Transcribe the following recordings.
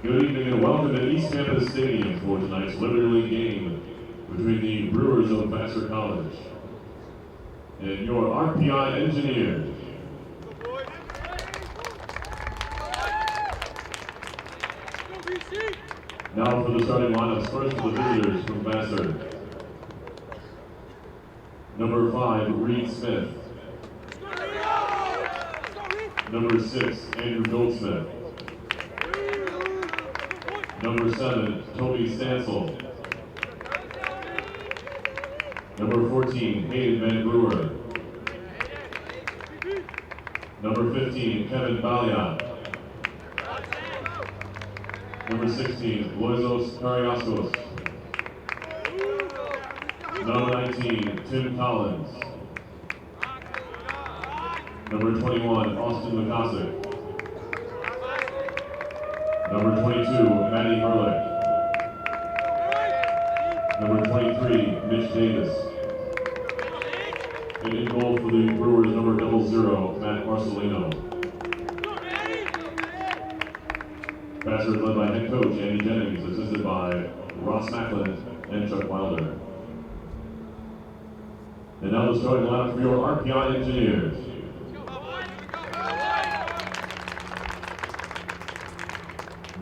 Good evening and welcome to East Campus Stadium for tonight's Liberty League game between the Brewers of Vassar College and your RPI Engineers. Now for the starting lineups, first for the visitors from Vassar. Number 5, Reed Smith. Number 6, Andrew Goldsmith. Number 7, Toby Stansel. Number 14, Hayden Van Brewer. Number 15, Kevin Balia. Number 16, Loizos Kariaskos. Number 19, Tim Collins. Number 21, Austin McCossick. Number 22, Maddie Hurlick. Number 23, Mitch Davis. And in goal for the Brewers, number 00, Matt Marcelino. Vassar is led by head coach Andy Jennings, assisted by Ross Macklin and Chuck Wilder. And now the starting lineup for your RPI Engineers.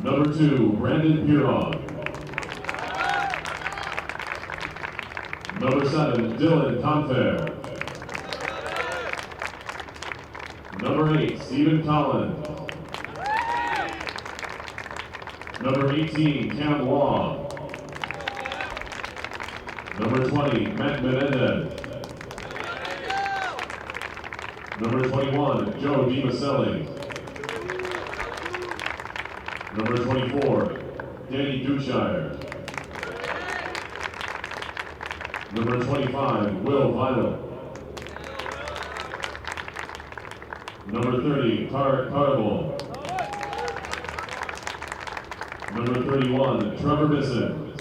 Number 2, Brandon Piron. Number 7, Dylan Confair. Number 8, Stephen Collins. Number 18, Cam Law. Number 20, Matt Menendez. Number 21, Joe DiMaselli. Number 24, Danny Dutshire. Number 25, Will Vital. Number 30, Tarek Carnival. Number 31, Trevor Bisson.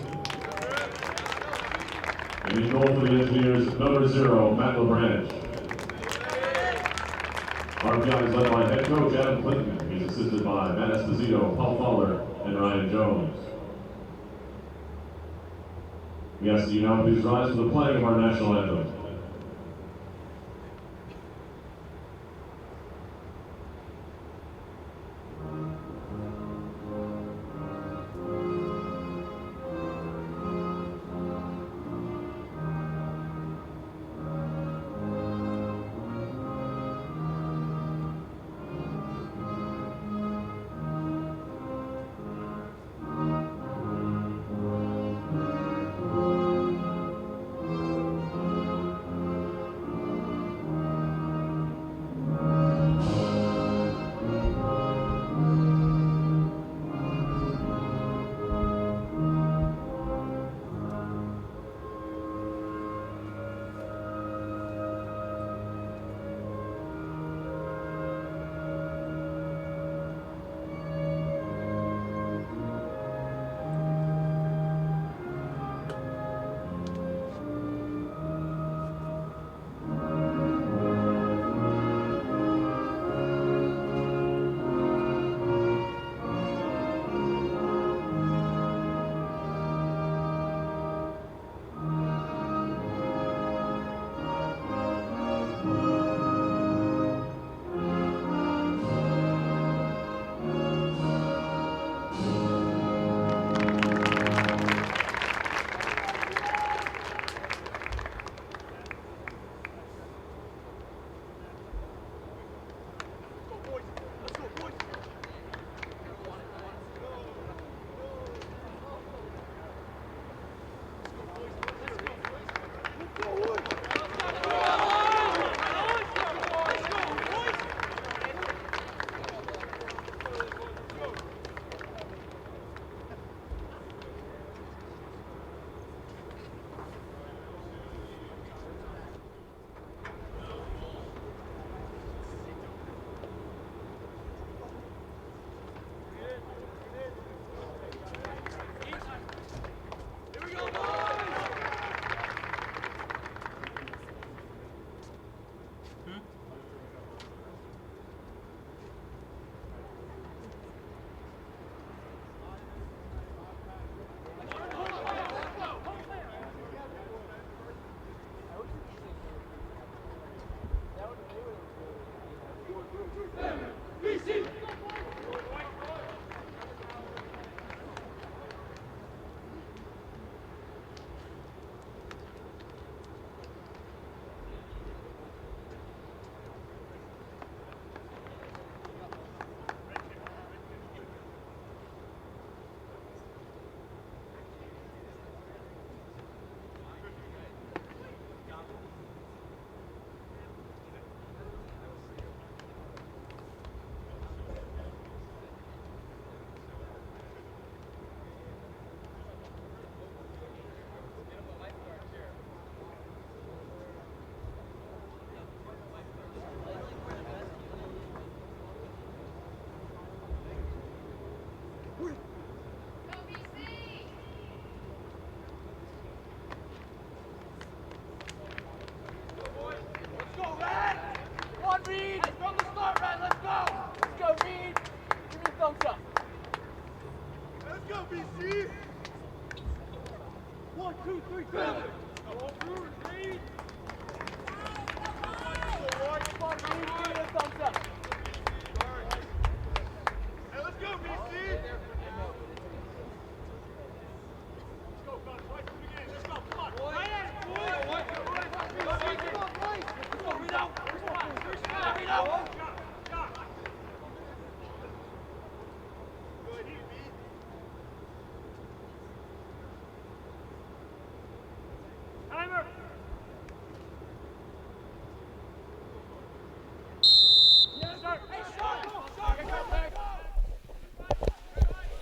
And in goal for the Engineers, number 0, Matt LaBranche. RPI is led by head coach Adam Clinton. He's assisted by Matt Esposito, Paul Fowler, and Ryan Jones. We ask that you now please rise for the playing of our national anthem.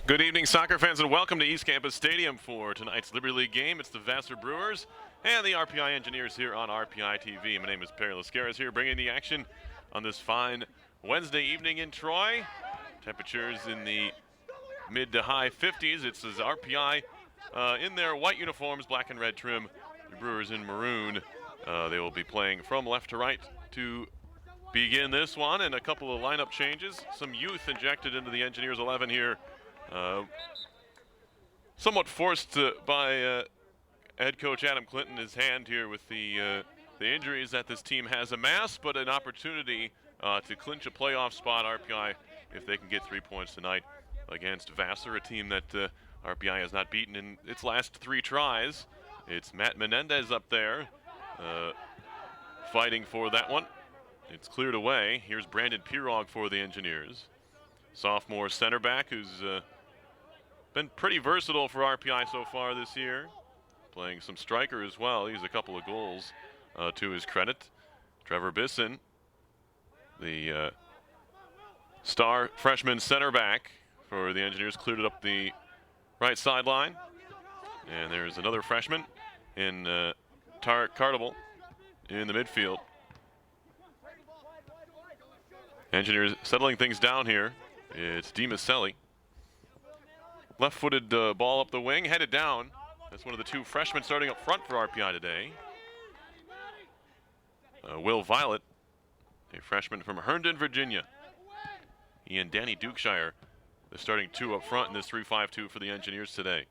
Good evening, soccer fans, and welcome to East Campus Stadium for tonight's Liberty League game. It's the Vassar Brewers and the RPI Engineers here on RPI TV. My name is Perry Lascaris here, bringing the action on this fine Wednesday evening in Troy. Temperatures in the mid to high 50s. It says RPI in their white uniforms, black and red trim. The Brewers in maroon. They will be playing from left to right to begin this one, and a couple of lineup changes. Some youth injected into the Engineers 11 here. Somewhat forced by head coach Adam Clinton, his hand here with the injuries that this team has amassed, but an opportunity to clinch a playoff spot, RPI, if they can get 3 points tonight against Vassar, a team that RPI has not beaten in its last 3 tries. It's Matt Menendez up there fighting for that one. It's cleared away. Here's Brandon Pirog for the Engineers. Sophomore center back who's been pretty versatile for RPI so far this year. Playing some striker as well. He's a couple of goals to his credit. Trevor Bisson, the star freshman center back for the Engineers, cleared it up the right sideline. And there's another freshman in Tarek Cardable in the midfield. Engineers settling things down here. It's DiMaselli. Left-footed ball up the wing, headed down. That's one of the 2 freshmen starting up front for RPI today. Will Violet, a freshman from Herndon, Virginia. He and Danny Dukeshire, the starting 2 up front in this 3-5-2 for the Engineers today.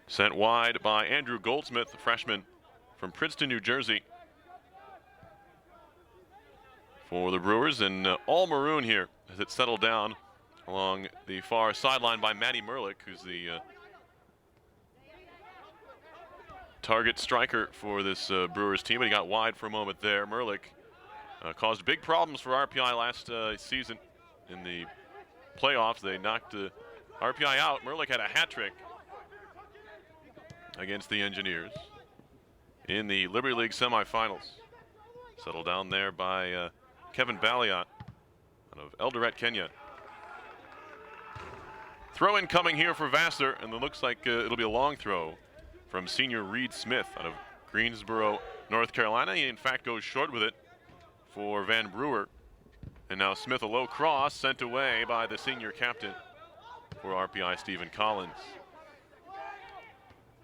Sent wide by Andrew Goldsmith, a freshman from Princeton, New Jersey. For the Brewers, and all maroon here as it settled down along the far sideline by Matty Merlick, who's the target striker for this Brewers team. But he got wide for a moment there. Merlick caused big problems for RPI last season in the playoffs. They knocked RPI out. Merlick had a hat trick against the Engineers in the Liberty League semifinals. Settled down there by Kevin Balliot out of Eldoret, Kenya. Throw in coming here for Vassar, and it looks like it'll be a long throw from senior Reed Smith out of Greensboro, North Carolina. He in fact goes short with it for Van Brewer. And now Smith, a low cross sent away by the senior captain for RPI, Stephen Collins.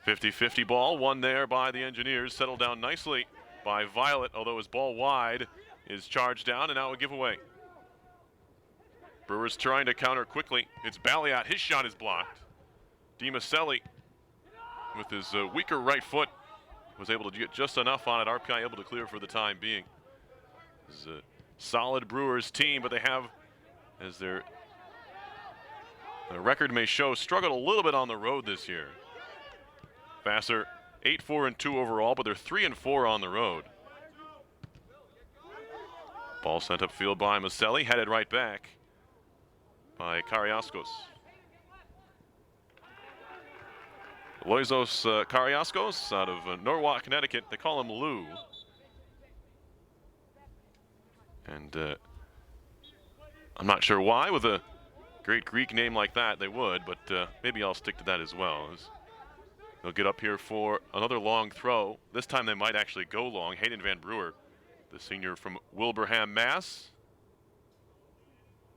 50-50 ball, won there by the Engineers, settled down nicely by Violet, although his ball wide is charged down, and now a giveaway. Brewers trying to counter quickly. It's Balliot. His shot is blocked. DiMaselli, with his weaker right foot, was able to get just enough on it. RPI able to clear for the time being. This is a solid Brewers team, but they have, as their record may show, struggled a little bit on the road this year. Vassar 8-4-2 overall, but they're 3-4 on the road. Ball sent upfield by Maselli, headed right back by Kariaskos. Loizos Kariaskos out of Norwalk, Connecticut. They call him Lou. And I'm not sure why, with a great Greek name like that, they would, but maybe I'll stick to that as well. They'll get up here for another long throw. This time they might actually go long. Hayden Van Brewer, the senior from Wilbraham, Mass.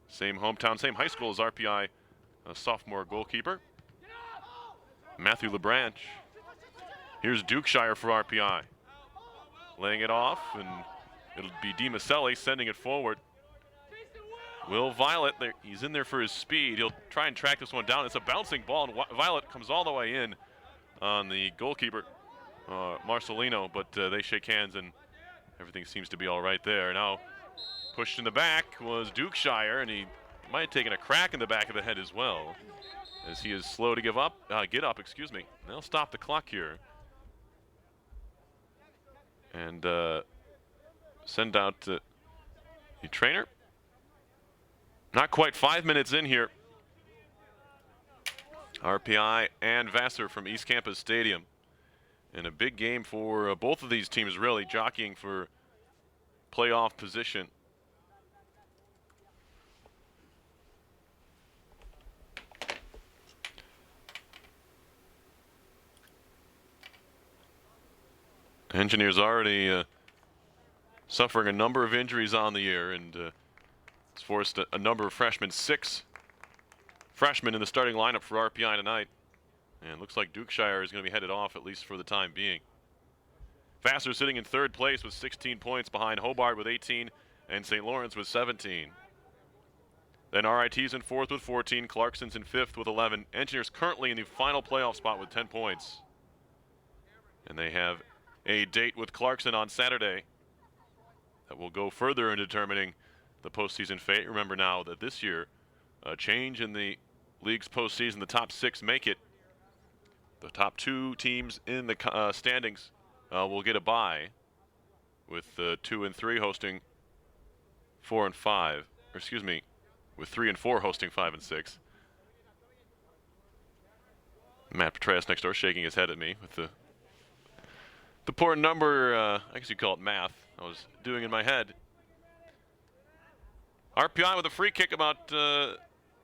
Same hometown, same high school as RPI, a sophomore goalkeeper. Matthew LeBranch. Here's Dukeshire for RPI. Laying it off, and it'll be DiMaselli sending it forward. Will Violet, he's in there for his speed. He'll try and track this one down. It's a bouncing ball, and Violet comes all the way in on the goalkeeper, Marcelino, but they shake hands, and everything seems to be all right there. Now, pushed in the back was Dukeshire, and he might have taken a crack in the back of the head as well, as he is slow to get up, excuse me. They'll stop the clock here. And send out the trainer. Not quite 5 minutes in here. RPI and Vassar from East Campus Stadium. And a big game for both of these teams, really jockeying for playoff position. Engineers already suffering a number of injuries on the year, and it's forced a number of freshmen, 6 freshmen in the starting lineup for RPI tonight. And it looks like Dukeshire is going to be headed off, at least for the time being. Vassar sitting in 3rd place with 16 points, behind Hobart with 18 and St. Lawrence with 17. Then RIT's in 4th with 14, Clarkson's in 5th with 11. Engineers currently in the final playoff spot with 10 points. And they have a date with Clarkson on Saturday that will go further in determining the postseason fate. Remember now that this year, a change in the league's postseason, the top 6 make it. The top 2 teams in the standings will get a bye, with 2 and 3 hosting 4 and 5. Or excuse me, with 3 and 4 hosting 5 and 6. Matt Petraeus next door shaking his head at me with the poor number, I guess you call it math, I was doing in my head. RPI with a free kick about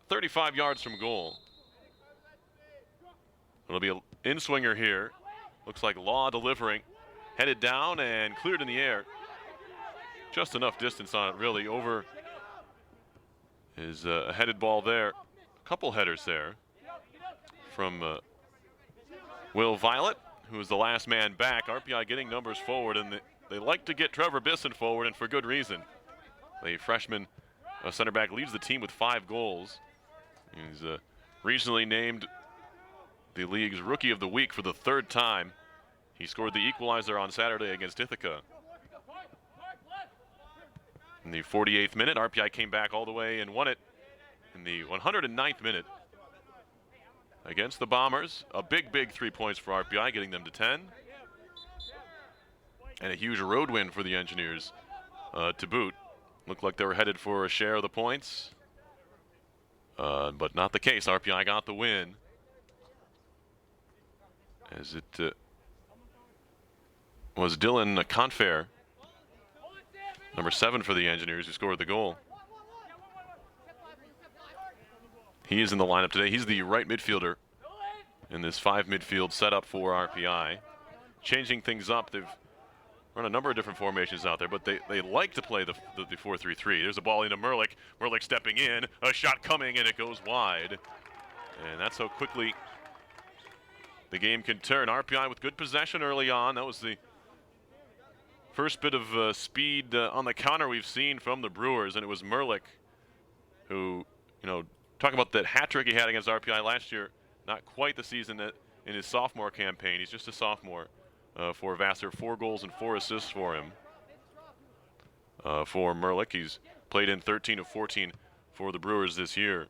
35 yards from goal. It'll be an in-swinger here. Looks like Law delivering. Headed down and cleared in the air. Just enough distance on it, really. Over is a headed ball there. A couple headers there from Will Violet, who is the last man back. RPI getting numbers forward, and they like to get Trevor Bisson forward, and for good reason. The freshman center back leads the team with 5 goals. He's regionally named the league's Rookie of the Week for the 3rd time. He scored the equalizer on Saturday against Ithaca. In the 48th minute, RPI came back all the way and won it in the 109th minute against the Bombers. A big 3 points for RPI, getting them to 10. And a huge road win for the Engineers to boot. Looked like they were headed for a share of the points, but not the case. RPI got the win, as it was Dylan Confair, number 7 for the Engineers, who scored the goal. He is in the lineup today. He's the right midfielder in this 5 midfield setup for RPI. Changing things up, they've run a number of different formations out there, but they like to play the 4-3-3. There's a ball into Merlick. Merlick stepping in, a shot coming, and it goes wide. And that's how quickly the game can turn. RPI with good possession early on. That was the first bit of speed on the counter we've seen from the Brewers, and it was Merlick who, talk about that hat trick he had against RPI last year. Not quite the season in his sophomore campaign. He's just a sophomore for Vassar. 4 goals and 4 assists for him. For Merlick, he's played in 13 of 14 for the Brewers this year.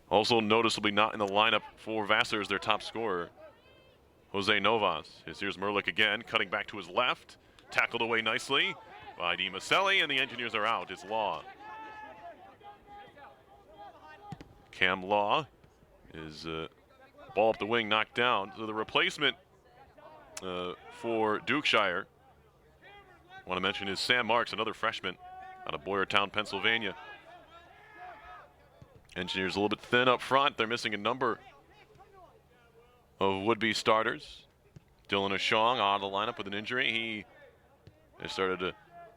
Also noticeably not in the lineup for Vassar is their top scorer, Jose Novas. Here's Merlick again, cutting back to his left. Tackled away nicely by Di Maselli, and the Engineers are out. It's Law. Cam Law is ball up the wing, knocked down. So the replacement for Dukeshire, I want to mention, is Sam Marks, another freshman out of Boyertown, Pennsylvania. Engineers a little bit thin up front. They're missing a number of would-be starters. Dylan Ashong out of the lineup with an injury. He has started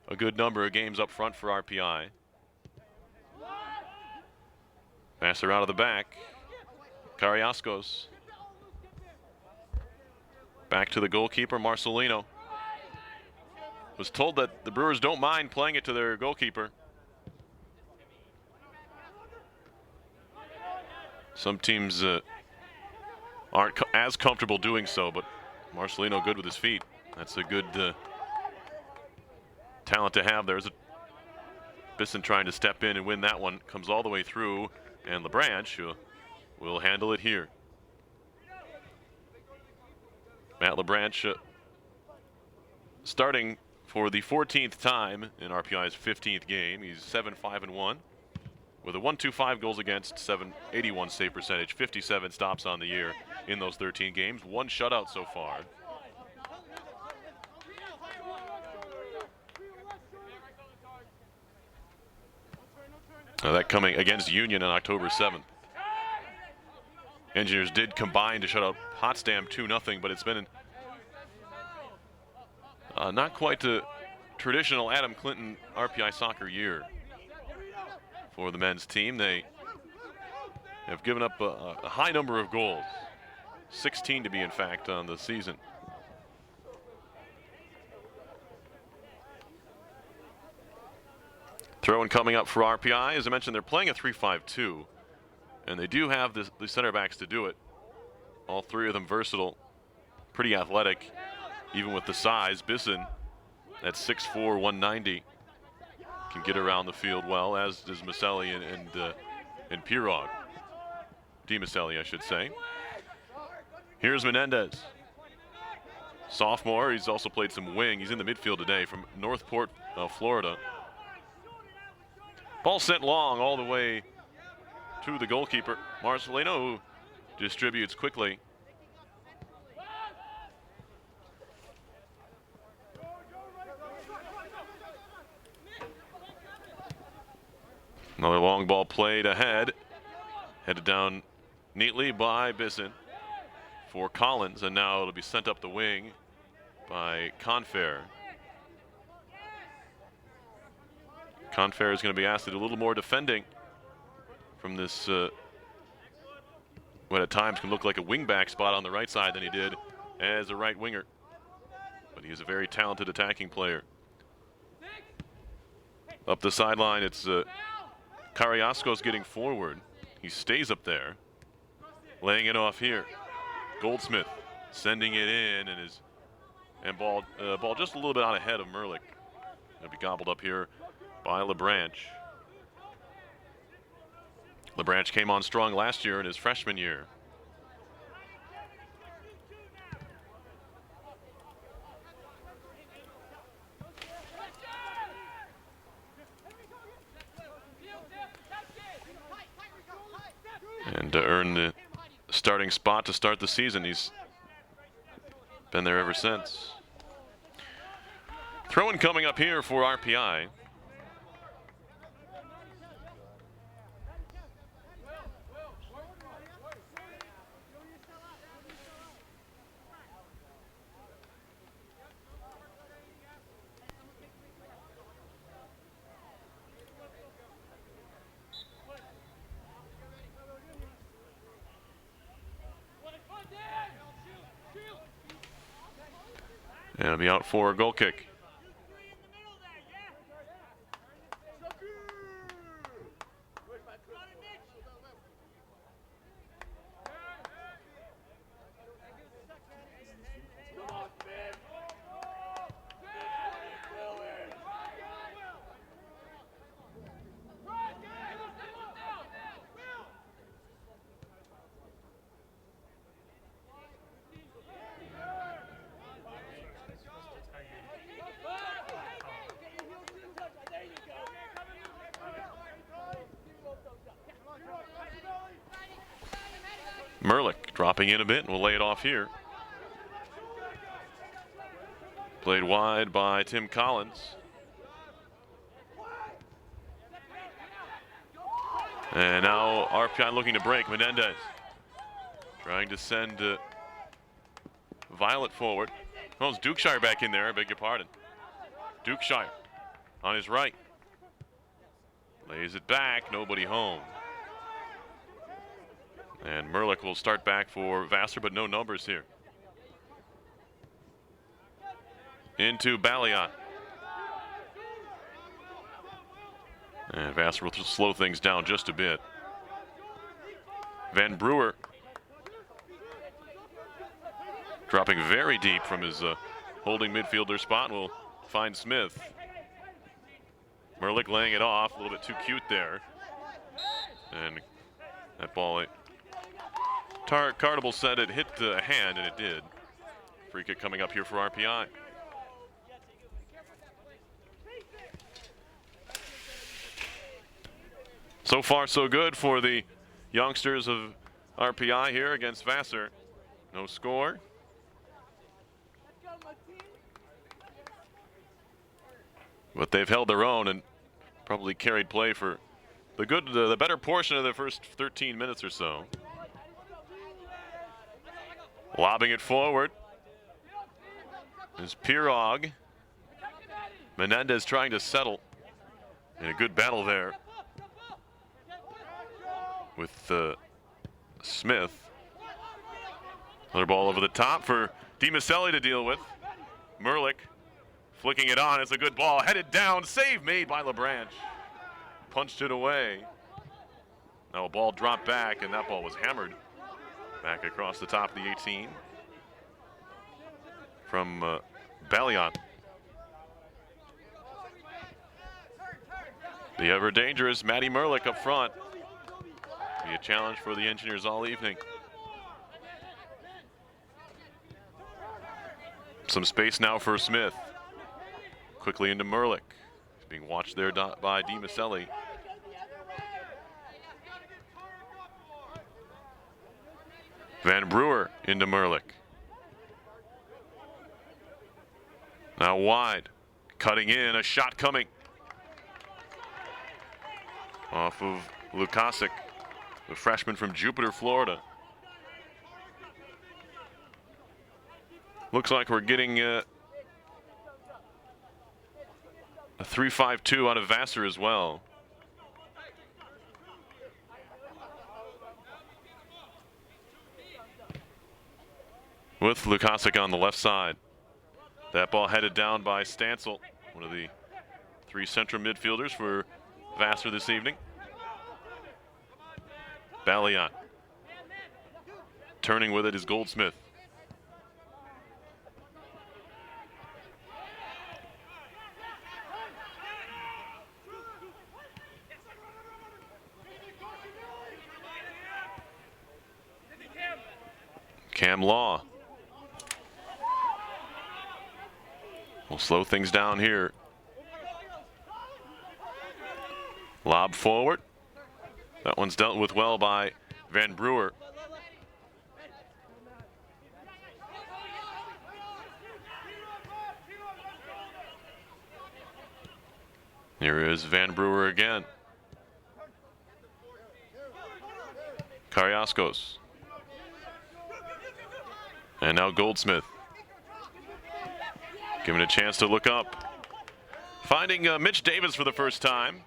a good number of games up front for RPI. Vassar out of the back. Kariaskos. Back to the goalkeeper, Marcelino, was told that the Brewers don't mind playing it to their goalkeeper. Some teams aren't as comfortable doing so, but Marcelino good with his feet. That's a good talent to have. There's a Bisson trying to step in and win that one. Comes all the way through, and LeBranch will handle it here. Matt LeBranch starting for the 14th time in RPI's 15th game. He's 7-5-1 with a 1.25 goals against, 781 save percentage, 57 stops on the year in those 13 games. One shutout so far. Now that coming against Union on October 7th. Engineers did combine to shut out Potsdam 2-0, but it's been not quite the traditional Adam Clinton RPI soccer year for the men's team. They have given up a high number of goals, 16 to be in fact on the season. Throw-in coming up for RPI. As I mentioned, they're playing a 3-5-2, and they do have the center backs to do it. All three of them versatile, pretty athletic, even with the size. Bisson at 6'4", 190, can get around the field well, as does Maselli and Pirog. DiMaselli, I should say. Here's Menendez. Sophomore, he's also played some wing. He's in the midfield today from Northport, Florida. Ball sent long all the way to the goalkeeper, Marcelino, who distributes quickly. Another long ball played ahead, headed down neatly by Bisson for Collins, and now it'll be sent up the wing by Confair. Confair is going to be asked to do a little more defending from this, what at times can look like a wing-back spot on the right side than he did as a right winger. But he is a very talented attacking player. Up the sideline, it's Carrasco's getting forward. He stays up there, laying it off here. Goldsmith sending it in, and ball just a little bit out ahead of Merlick. It'll be gobbled up here by LeBranch. LeBranch came on strong last year in his freshman year. And to earn the starting spot to start the season, he's been there ever since. Throw-in coming up here for RPI. And it'll be out for a goal kick. Merlick dropping in a bit, and we'll lay it off here. Played wide by Tim Collins. And now RPI looking to break. Menendez trying to send Violet forward. Oh, it's Dukeshire back in there, I beg your pardon. Dukeshire on his right. Lays it back, nobody home. And Merlick will start back for Vassar, but no numbers here. Into Balliot. And Vassar will slow things down just a bit. Van Brewer dropping very deep from his holding midfielder spot will find Smith. Merlick laying it off, a little bit too cute there. And that ball, Cardable said it hit the hand, and it did. Free kick coming up here for RPI. So far, so good for the youngsters of RPI here against Vassar. No score. But they've held their own and probably carried play for the better portion of the first 13 minutes or so. Lobbing it forward is Pirog. Menendez trying to settle in a good battle there with Smith. Another ball over the top for DiMaselli to deal with. Merlick flicking it on. It's a good ball. Headed down. Save made by LeBranch. Punched it away. Now a ball dropped back, and that ball was hammered back across the top of the 18 from Ballion. The ever dangerous Matty Merlick up front. Be a challenge for the Engineers all evening. Some space now for Smith. Quickly into Merlick. He's being watched there by DiMaselli. Van Brewer into Merlick. Now wide. Cutting in, a shot coming. Off of Lukasic, the freshman from Jupiter, Florida. Looks like we're getting a 3-5-2 out of Vassar as well. With Lukasic on the left side. That ball headed down by Stancil, one of the three central midfielders for Vassar this evening. Ballion. Turning with it is Goldsmith. Cam Law. We'll slow things down here. Lob forward. That one's dealt with well by Van Brewer. Here is Van Brewer again. Kariaskos. And now Goldsmith. Given a chance to look up. Finding Mitch Davis for the first time.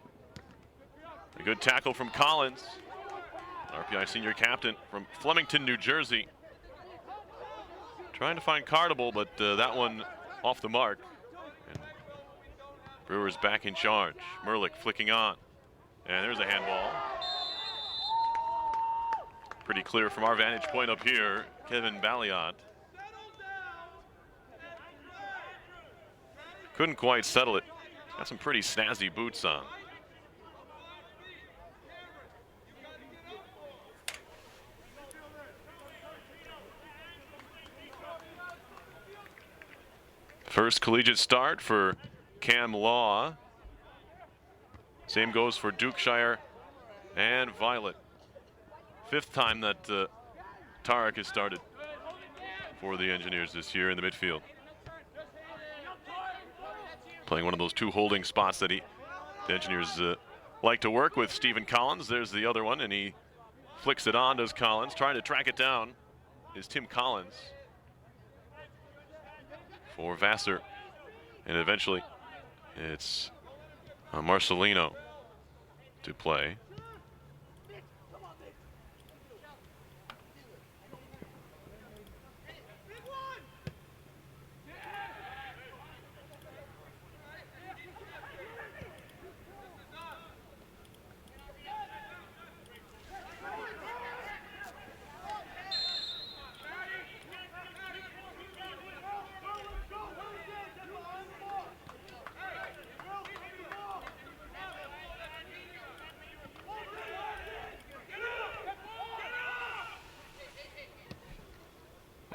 A good tackle from Collins. RPI senior captain from Flemington, New Jersey. Trying to find Cardable, but that one off the mark. And Brewer's back in charge. Merlick flicking on. And there's a handball. Pretty clear from our vantage point up here. Kevin Balliot. Couldn't quite settle it. Got some pretty snazzy boots on. First collegiate start for Cam Law. Same goes for Dukeshire and Violet. Fifth time that Tarek has started for the Engineers this year in the midfield. Playing one of those two holding spots that the Engineers like to work with. Stephen Collins, there's the other one, and he flicks it on, does Collins. Trying to track it down is Tim Collins for Vassar. And eventually it's Marcelino to play.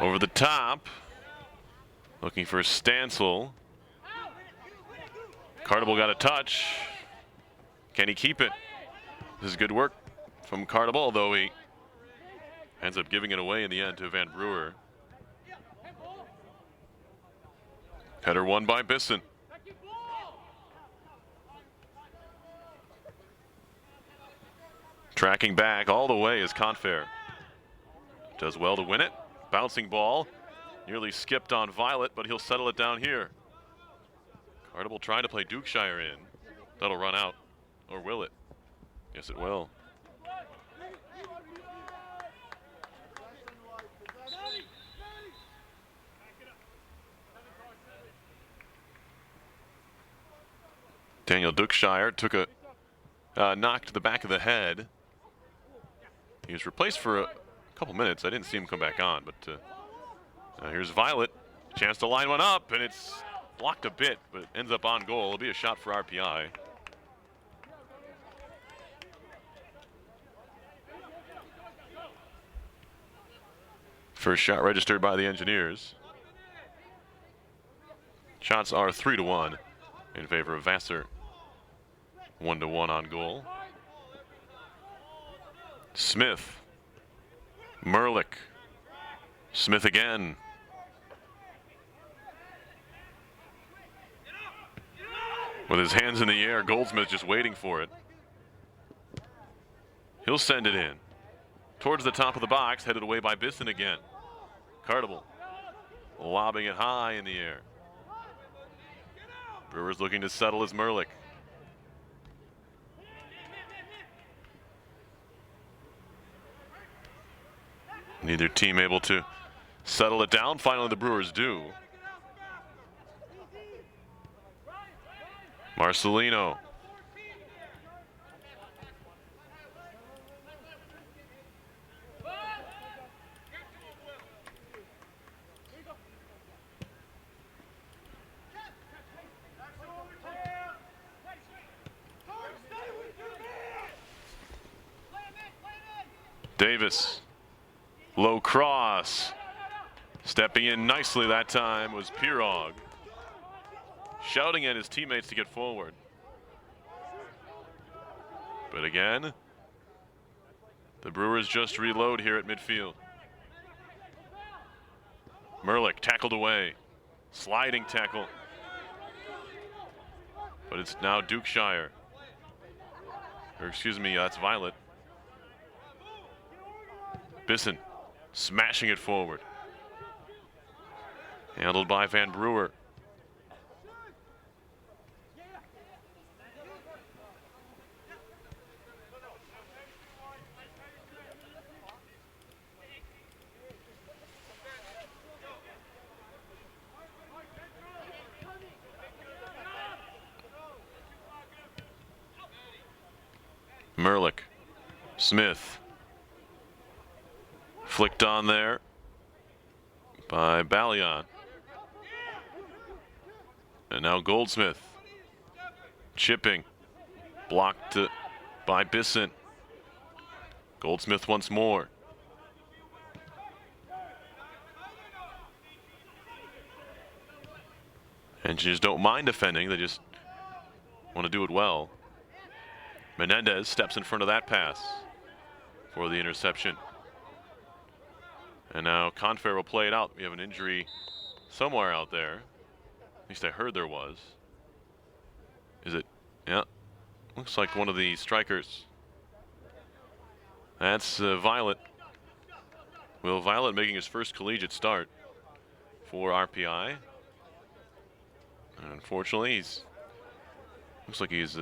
Over the top. Looking for Stansel. Carnival got a touch. Can he keep it? This is good work from Carnival, although he ends up giving it away in the end to Van Brewer. Header won by Bisson. Tracking back all the way is Confair. Does well to win it. Bouncing ball. Nearly skipped on Violet, but he'll settle it down here. Carnival trying to play Dukeshire in. That'll run out. Or will it? Yes, it will. Daniel Dukeshire took a knock to the back of the head. He was replaced for a couple minutes. I didn't see him come back on, but here's Violet. Chance to line one up, and it's blocked a bit, but ends up on goal. It'll be a shot for RPI. First shot registered by the Engineers. Shots are 3-1 in favor of Vassar. 1-1 on goal. Smith. Merlick. Smith again. With his hands in the air, Goldsmith just waiting for it. He'll send it in. Towards the top of the box, headed away by Bisson again. Carnival lobbing it high in the air. Brewers looking to settle as Merlick. Neither team able to settle it down. Finally, the Brewers do. Marcelino. Davis. Low cross. Stepping in nicely that time was Pirog. Shouting at his teammates to get forward. But again, the Brewers just reload here at midfield. Merlick tackled away. Sliding tackle. But it's now Dukeshire. Or excuse me, that's Violet. Bisson smashing it forward. Handled by Van Brewer. Merlick. Smith. Flicked on there by Ballion. And now Goldsmith. Chipping. Blocked by Bisson. Goldsmith once more. Engineers don't mind defending, they just want to do it well. Menendez steps in front of that pass for the interception. And now Confair will play it out. We have an injury somewhere out there. At least I heard there was. Is it? Yeah. Looks like one of the strikers. That's Violet. Will Violet making his first collegiate start for RPI. And unfortunately, looks like he's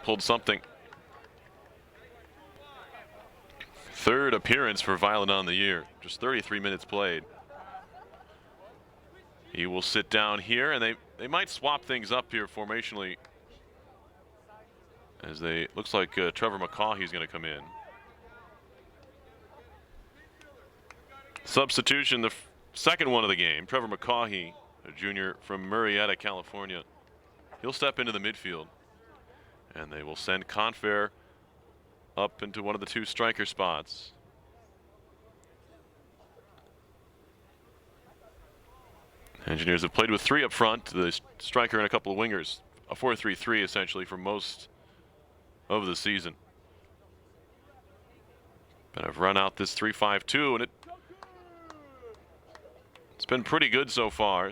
pulled something. Third appearance for Violet on the year. Just 33 minutes played. He will sit down here, and they might swap things up here formationally. As looks like Trevor McCaughey's going to come in. Substitution, the second one of the game. Trevor McCaughey, a junior from Murrieta, California. He'll step into the midfield. And they will send Confair up into one of the two striker spots. Engineers have played with 3 up front, the striker and a couple of wingers. A 4-3-3 essentially for most of the season. But I've run out this 3-5-2, and it's been pretty good so far.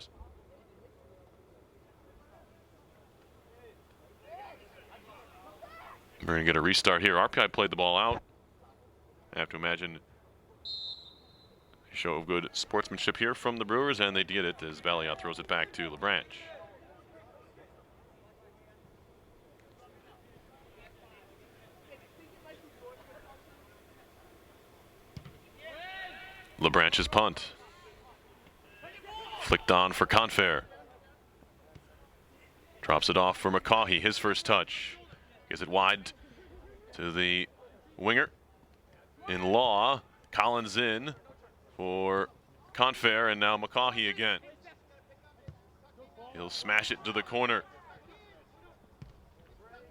We're going to get a restart here. RPI played the ball out. I have to imagine a show of good sportsmanship here from the Brewers, and they did it as Valiant throws it back to LeBranch. LeBranch's punt. Flicked on for Confair. Drops it off for McCaughey, his first touch. Gives it wide to the winger. In Law, Collins in for Confair, and now McCaughey again. He'll smash it to the corner.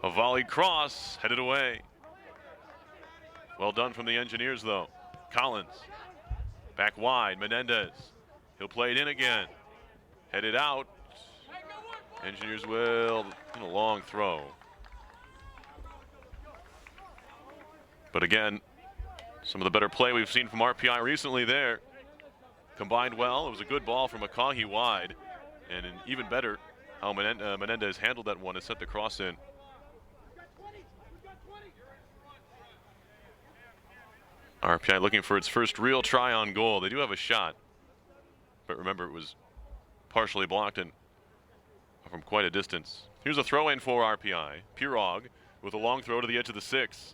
A volley cross, headed away. Well done from the Engineers though. Collins, back wide, Menendez. He'll play it in again. Headed out. Engineers will, a long throw. But again, some of the better play we've seen from RPI recently there. Combined well. It was a good ball from McCaughey wide. And an even better how Menendez handled that one and set the cross in. RPI looking for its first real try on goal. They do have a shot. But remember, it was partially blocked and from quite a distance. Here's a throw in for RPI. Pirog with a long throw to the edge of the 6.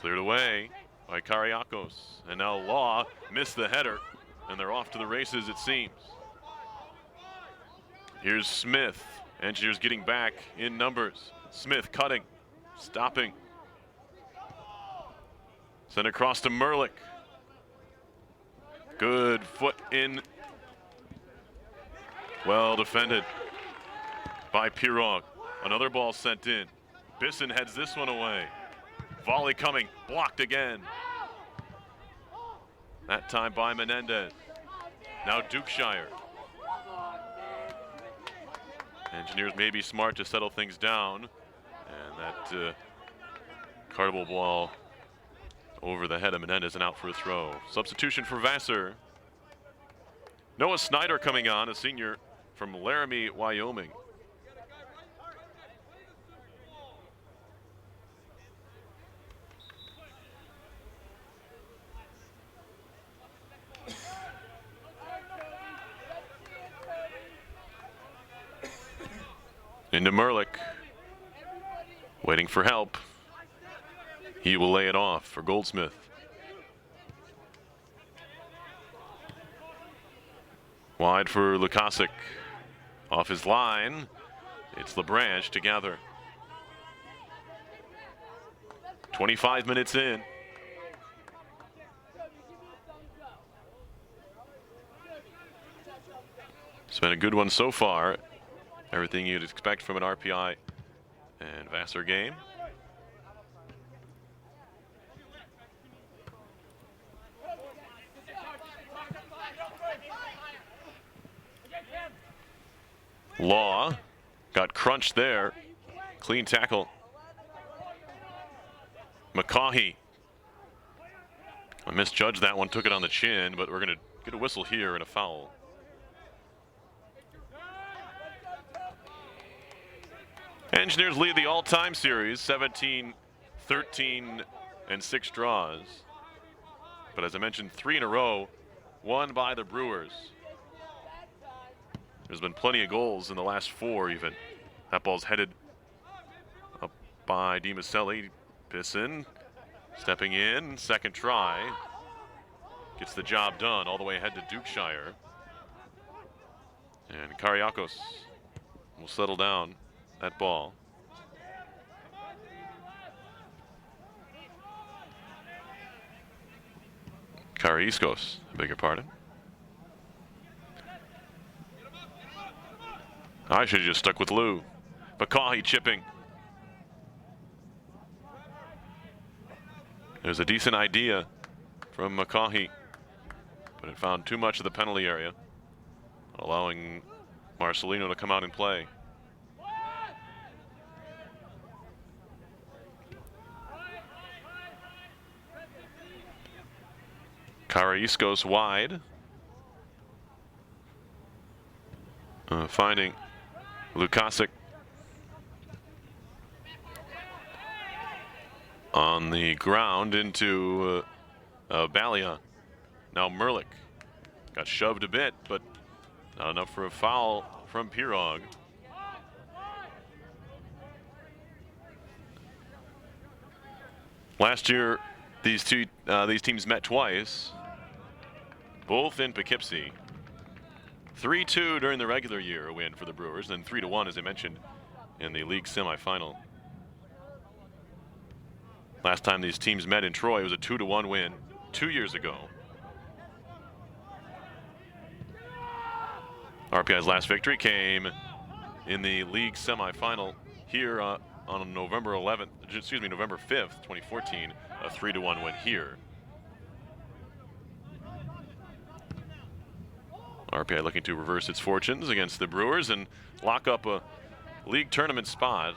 Cleared away by Kariakos. And now Law missed the header, and they're off to the races, it seems. Here's Smith. Engineers getting back in numbers. Smith cutting, stopping. Sent across to Merlick. Good foot in. Well defended by Pirog. Another ball sent in. Bisson heads this one away. Volley coming, blocked again. That time by Menendez. Now Dukeshire. Engineers may be smart to settle things down. And that cartable ball over the head of Menendez and out for a throw. Substitution for Vassar. Noah Snyder coming on, a senior from Laramie, Wyoming. Into Merlick, waiting for help. He will lay it off for Goldsmith. Wide for Lukasic. Off his line, it's LeBranch to gather. 25 minutes in. It's been a good one so far. Everything you'd expect from an RPI and Vassar game. Law got crunched there. Clean tackle. McCaughey. I misjudged that one, took it on the chin, but we're going to get a whistle here and a foul. Engineers lead the all-time series, 17, 13, and 6 draws. But as I mentioned, 3 in a row, won by the Brewers. There's been plenty of goals in the last 4 even. That ball's headed up by DiMaselli. Bisson stepping in, second try. Gets the job done all the way ahead to Dukeshire. And Kariakos will settle down that ball. Kariakos, I beg your pardon. I should have just stuck with Lou. McCaughey chipping. There's a decent idea from McCaughey, but it found too much of the penalty area. allowing Marcelino to come out and play. Karayiskos wide. Finding Lukasic on the ground into Balia. Now Merlick got shoved a bit, but not enough for a foul from Pirog. Last year, these teams met twice, both in Poughkeepsie. 3-2 during the regular year, a win for the Brewers, then 3-1, as I mentioned, in the league semifinal. Last time these teams met in Troy, it was a 2-1 win 2 years ago. RPI's last victory came in the league semifinal here on November 5th, 2014, a 3-1 win here. RPI looking to reverse its fortunes against the Brewers and lock up a league tournament spot.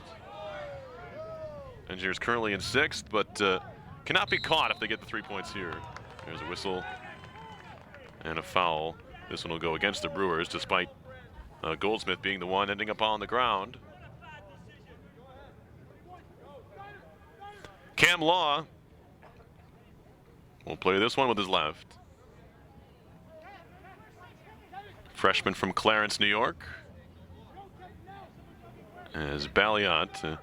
Engineers currently in 6th, but cannot be caught if they get the 3 points here. There's a whistle and a foul. This one will go against the Brewers, despite Goldsmith being the one ending up on the ground. Cam Law will play this one with his left. Freshman from Clarence, New York. As Balliot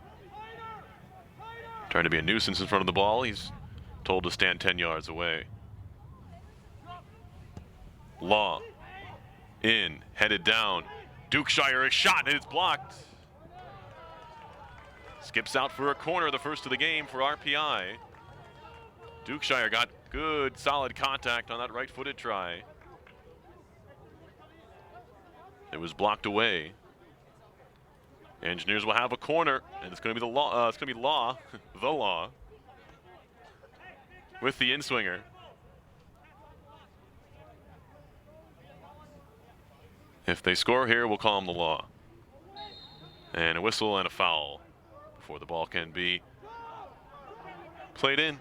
trying to be a nuisance in front of the ball, he's told to stand 10 yards away. Law in, headed down. Dukeshire is shot and it's blocked. Skips out for a corner, the first of the game for RPI. Dukeshire got good, solid contact on that right-footed try. It was blocked away. Engineers will have a corner, and it's going to be the Law. The Law, with the in-swinger. If they score here, we'll call him the Law. And a whistle and a foul before the ball can be played in.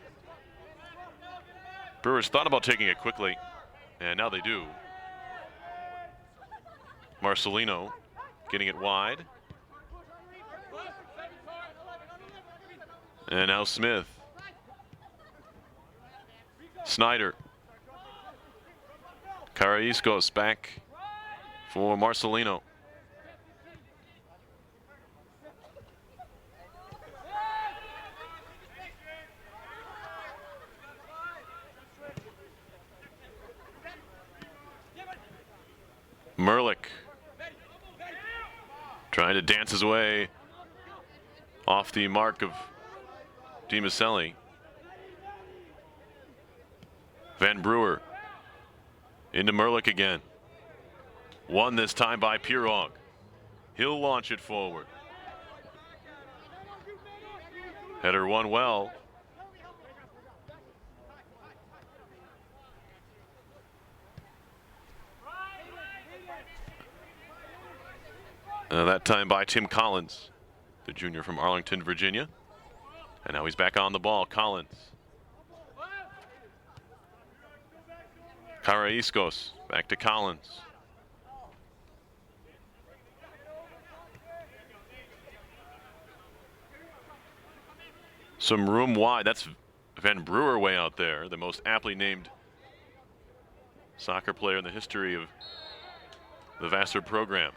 Brewers thought about taking it quickly, and now they do. Marcelino getting it wide. And now Smith. Snyder. Karayiskos back for Marcelino. Merlick trying to dance his way off the mark of DiMaselli. Van Brewer into Merlick again. Won this time by Pirog. He'll launch it forward. Header won well. That time by Tim Collins, the junior from Arlington, Virginia. And now he's back on the ball, Collins. Karayiskos, back to Collins. Some room wide, that's Van Brewer way out there, the most aptly named soccer player in the history of the Vassar program.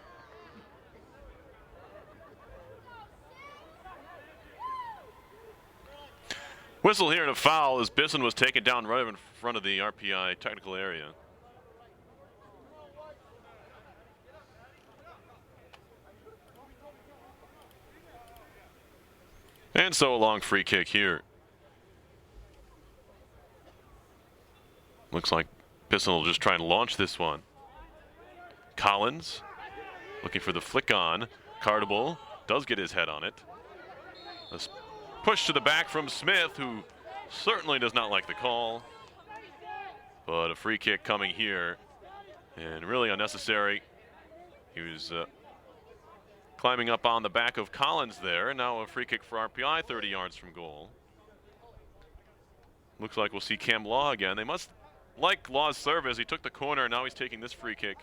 Whistle here and a foul as Bisson was taken down right in front of the RPI technical area. And so a long free kick here. Looks like Bisson will just try and launch this one. Collins looking for the flick on. Cardable does get his head on it. Push to the back from Smith, who certainly does not like the call. But a free kick coming here, and really unnecessary. He was climbing up on the back of Collins there. And now a free kick for RPI 30 yards from goal. Looks like we'll see Cam Law again. They must like Law's service. He took the corner, and now he's taking this free kick.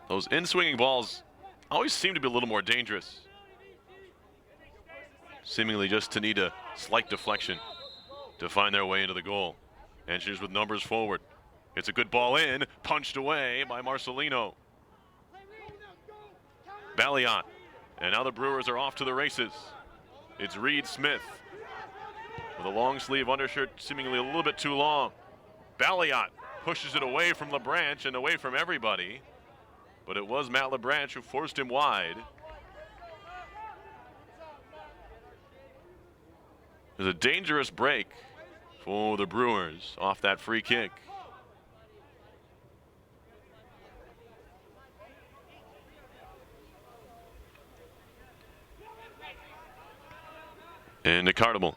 Those in-swinging balls always seem to be a little more dangerous. Seemingly just to need a slight deflection to find their way into the goal. Engineers with numbers forward. It's a good ball in, punched away by Marcelino. Balliot. And now the Brewers are off to the races. It's Reed Smith with a long sleeve undershirt, seemingly a little bit too long. Balliot pushes it away from LeBranch and away from everybody. But it was Matt LeBranch who forced him wide. There's a dangerous break for the Brewers off that free kick. And Cartable.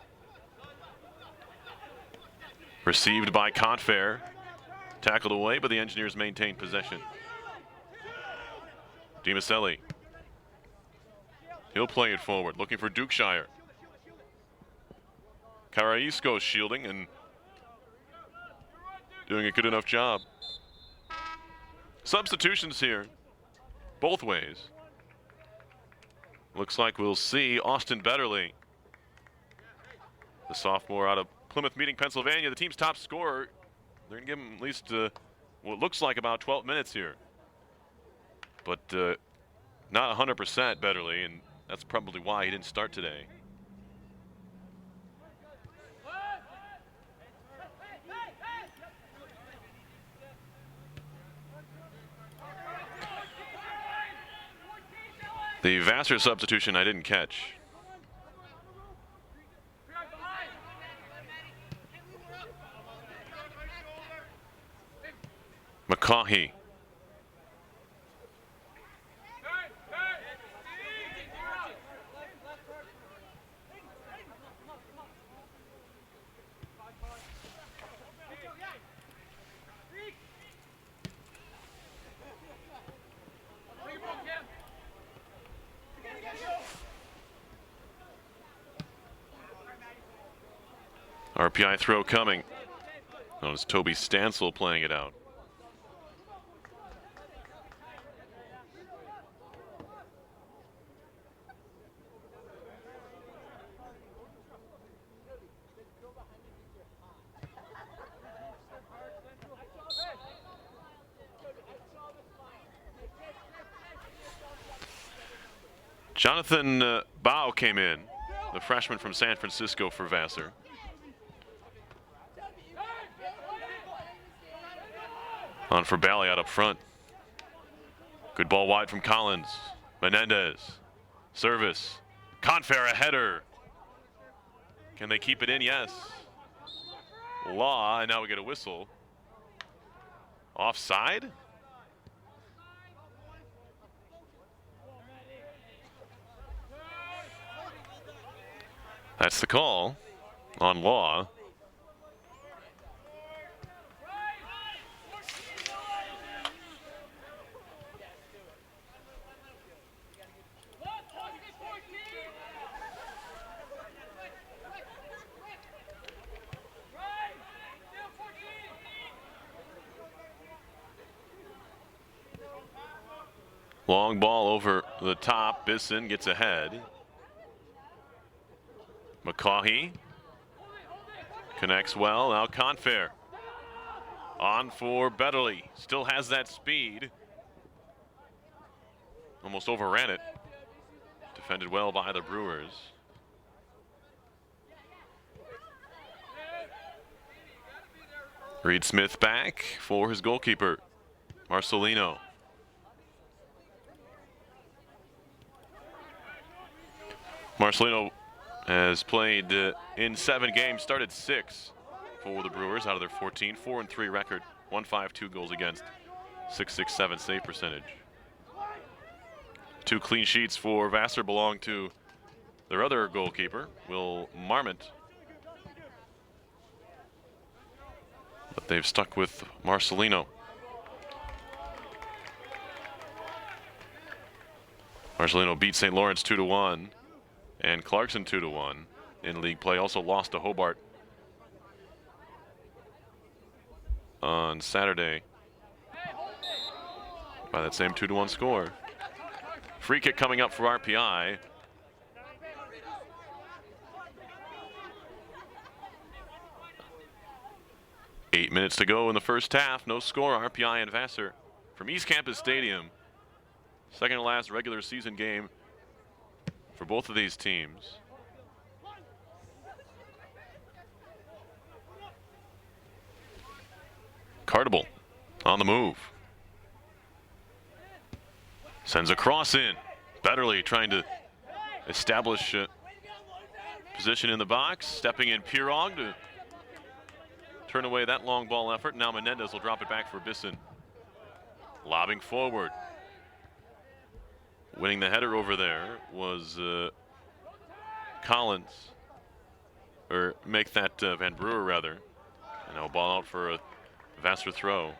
Received by Confair. Tackled away, but the Engineers maintain possession. DiMaselli. He'll play it forward, looking for Dukeshire. Karaisco's shielding and doing a good enough job. Substitutions here, both ways. Looks like we'll see Austin Betterly, the sophomore out of Plymouth Meeting, Pennsylvania, the team's top scorer. They're going to give him at least what looks like about 12 minutes here. But not 100% Betterly, and that's probably why he didn't start today. The Vassar substitution I didn't catch. McCaughey. RPI throw coming. Notice Toby Stansel playing it out. Jonathan Bao came in, the freshman from San Francisco for Vassar. On for Balliot up front. Good ball wide from Collins. Menendez. Service. Confair, a header. Can they keep it in? Yes. Law, and now we get a whistle. Offside? That's the call on Law. Long ball over the top. Bisson gets ahead. McCaughey connects well. Now Confair on for Betterly. Still has that speed. Almost overran it. Defended well by the Brewers. Reed Smith back for his goalkeeper, Marcelino. Marcelino has played in 7 games, started 6 for the Brewers out of their 14, 4-3 record, 1.52 goals against, 6.67 save percentage. 2 clean sheets for Vassar belong to their other goalkeeper, Will Marmont. But they've stuck with Marcelino. Marcelino beat St. Lawrence 2-1 and Clarkson 2-1 in league play. Also lost to Hobart on Saturday by that same 2-1 score. Free kick coming up for RPI. Eight minutes to go in the first half. No score. RPI and Vassar from East Campus Stadium. Second to last regular season game for both of these teams. Cartable on the move. Sends a cross in. Betterly trying to establish position in the box. Stepping in Pirog to turn away that long ball effort. Now Menendez will drop it back for Bisson. Lobbing forward. Winning the header over there was Collins. Or make that Van Brewer rather. And now ball out for a Vassar throw.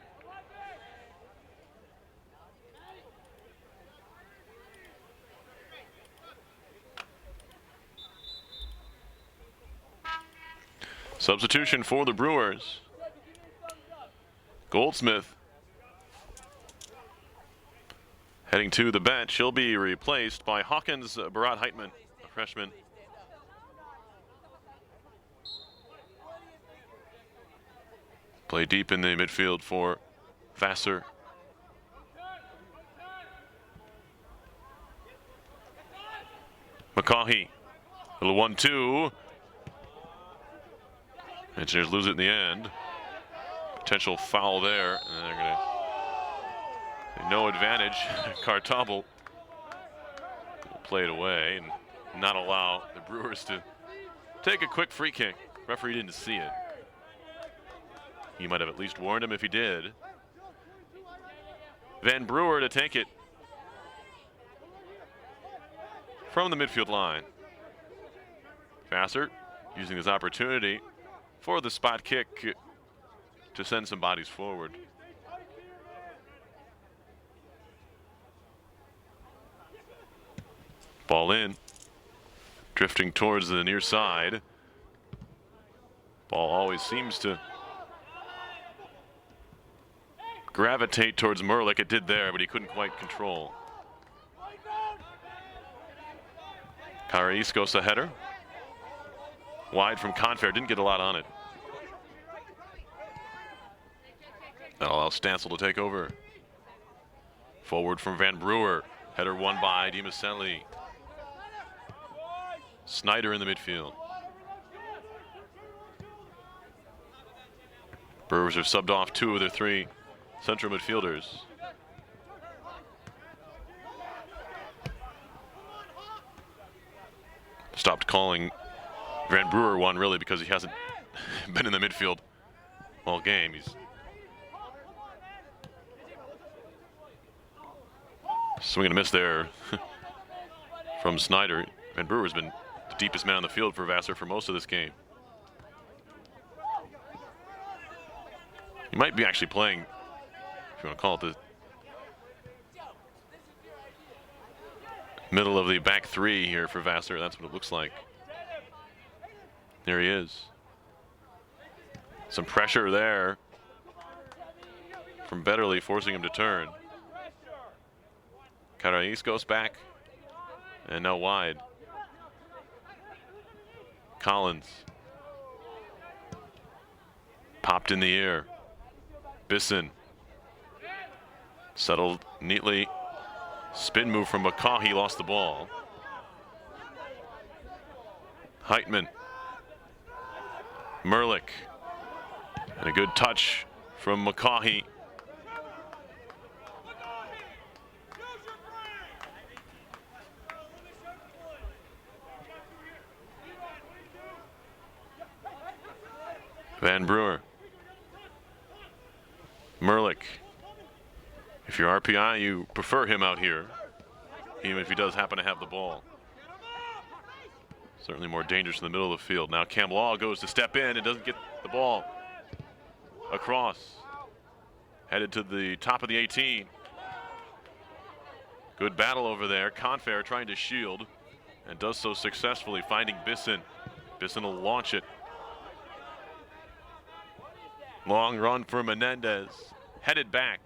Substitution for the Brewers. Goldsmith heading to the bench. He'll be replaced by Hawkins Barat Heitman, a freshman. Play deep in the midfield for Vassar. McCaughey, little 1-2. Engineers lose it in the end. Potential foul there, and they're gonna no advantage. Cartable will play it away and not allow the Brewers to take a quick free kick. Referee didn't see it. He might have at least warned him if he did. Van Brewer to take it from the midfield line. Vassar using his opportunity for the spot kick to send some bodies forward. Ball in, drifting towards the near side. Ball always seems to gravitate towards Merlick. It did there, but he couldn't quite control. Karaiscos a header. Wide from Confair, didn't get a lot on it. That'll allow Stancil to take over. Forward from Van Brewer. Header won by DiMaselli. Snyder in the midfield. Brewers have subbed off two of their three central midfielders. Stopped calling Van Brewer one really because he hasn't been in the midfield all game. He's swing and a miss there from Snyder. Van Brewer's been the deepest man on the field for Vassar for most of this game. He might be actually playing, if you want to call it, the middle of the back three here for Vassar. That's what it looks like. There he is. Some pressure there from Betterly, forcing him to turn. Carais goes back and now wide. Collins popped in the air. Bisson settled neatly. Spin move from McCaughey, lost the ball. Heitman. Merlick. And a good touch from McCaughey. Van Brewer. Merlick. If you're RPI, you prefer him out here, even if he does happen to have the ball. Certainly more dangerous in the middle of the field. Now Cam Law goes to step in and doesn't get the ball across. Headed to the top of the 18. Good battle over there. Confair trying to shield and does so successfully, finding Bisson. Bisson will launch it. Long run for Menendez. Headed back.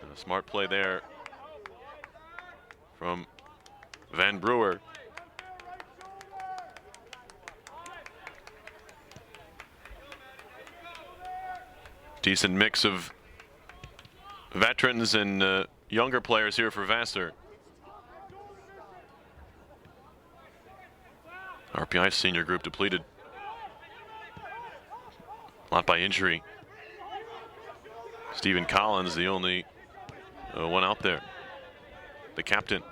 And a smart play there from Van Brewer. Decent mix of veterans and younger players here for Vassar. RPI senior group depleted. A lot by injury. Stephen Collins, the only one out there. The captain.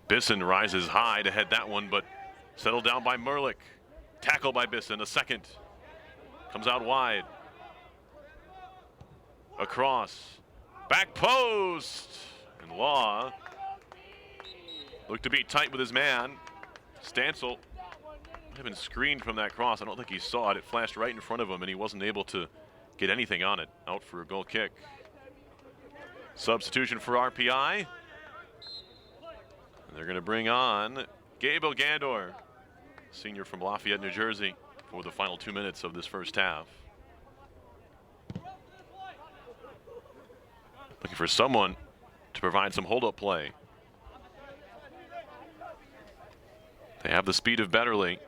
Bisson rises high to head that one, but settled down by Merlick. Tackle by Bisson, a second. Comes out wide. Across. Back post. And Law looked to be tight with his man. Stancil might have been screened from that cross. I don't think he saw it. It flashed right in front of him, and he wasn't able to get anything on it. Out for a goal kick. Substitution for RPI. And they're going to bring on Gabriel Gandor, senior from Lafayette, New Jersey, for the final 2 minutes of this first half. Looking for someone to provide some hold-up play. They have the speed of Betterly.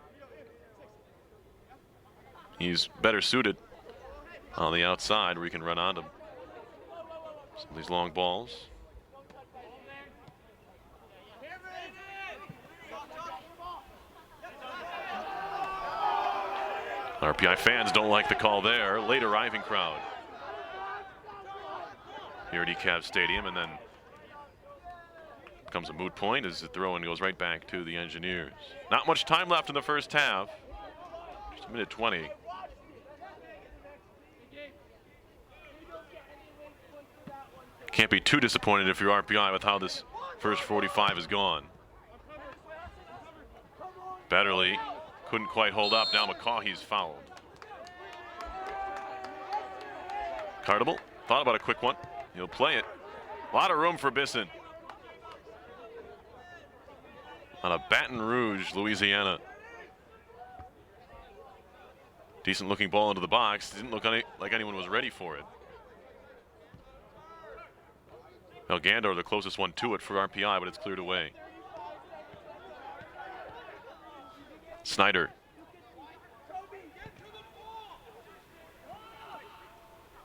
He's better suited on the outside where he can run onto some of these long balls. RPI fans don't like the call there. Late arriving crowd here at ECAV Stadium, and then becomes a moot point as the throw-in goes right back to the Engineers. Not much time left in the first half. Just a minute 20. Can't be too disappointed if you're RPI with how this first 45 is gone. Betterly couldn't quite hold up. Now McCaughey's fouled. Cardable thought about a quick one. He'll play it. A lot of room for Bisson. On a Baton Rouge, Louisiana. Decent looking ball into the box. Didn't look like anyone was ready for it. Now Gandor, the closest one to it for RPI, but it's cleared away. Snyder.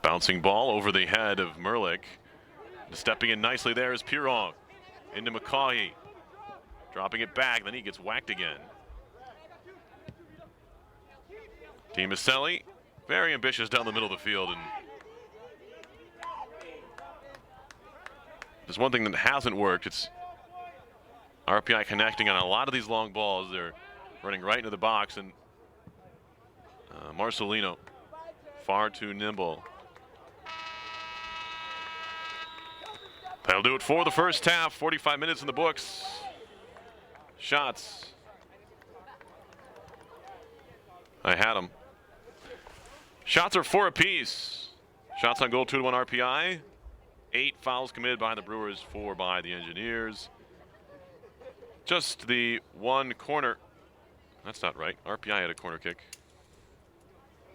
Bouncing ball over the head of Merlick. Stepping in nicely there is Pirog. Into McCaughey. Dropping it back, then he gets whacked again. Team Maselli, very ambitious down the middle of the field. And there's one thing that hasn't worked. It's RPI connecting on a lot of these long balls. They're running right into the box, and Marcelino, far too nimble. That'll do it for the first half. 45 minutes in the books. Shots. I had them. Shots are 4 apiece. Shots on goal 2-1 RPI. 8 fouls committed by the Brewers, 4 by the Engineers. Just the one corner. That's not right. RPI had a corner kick.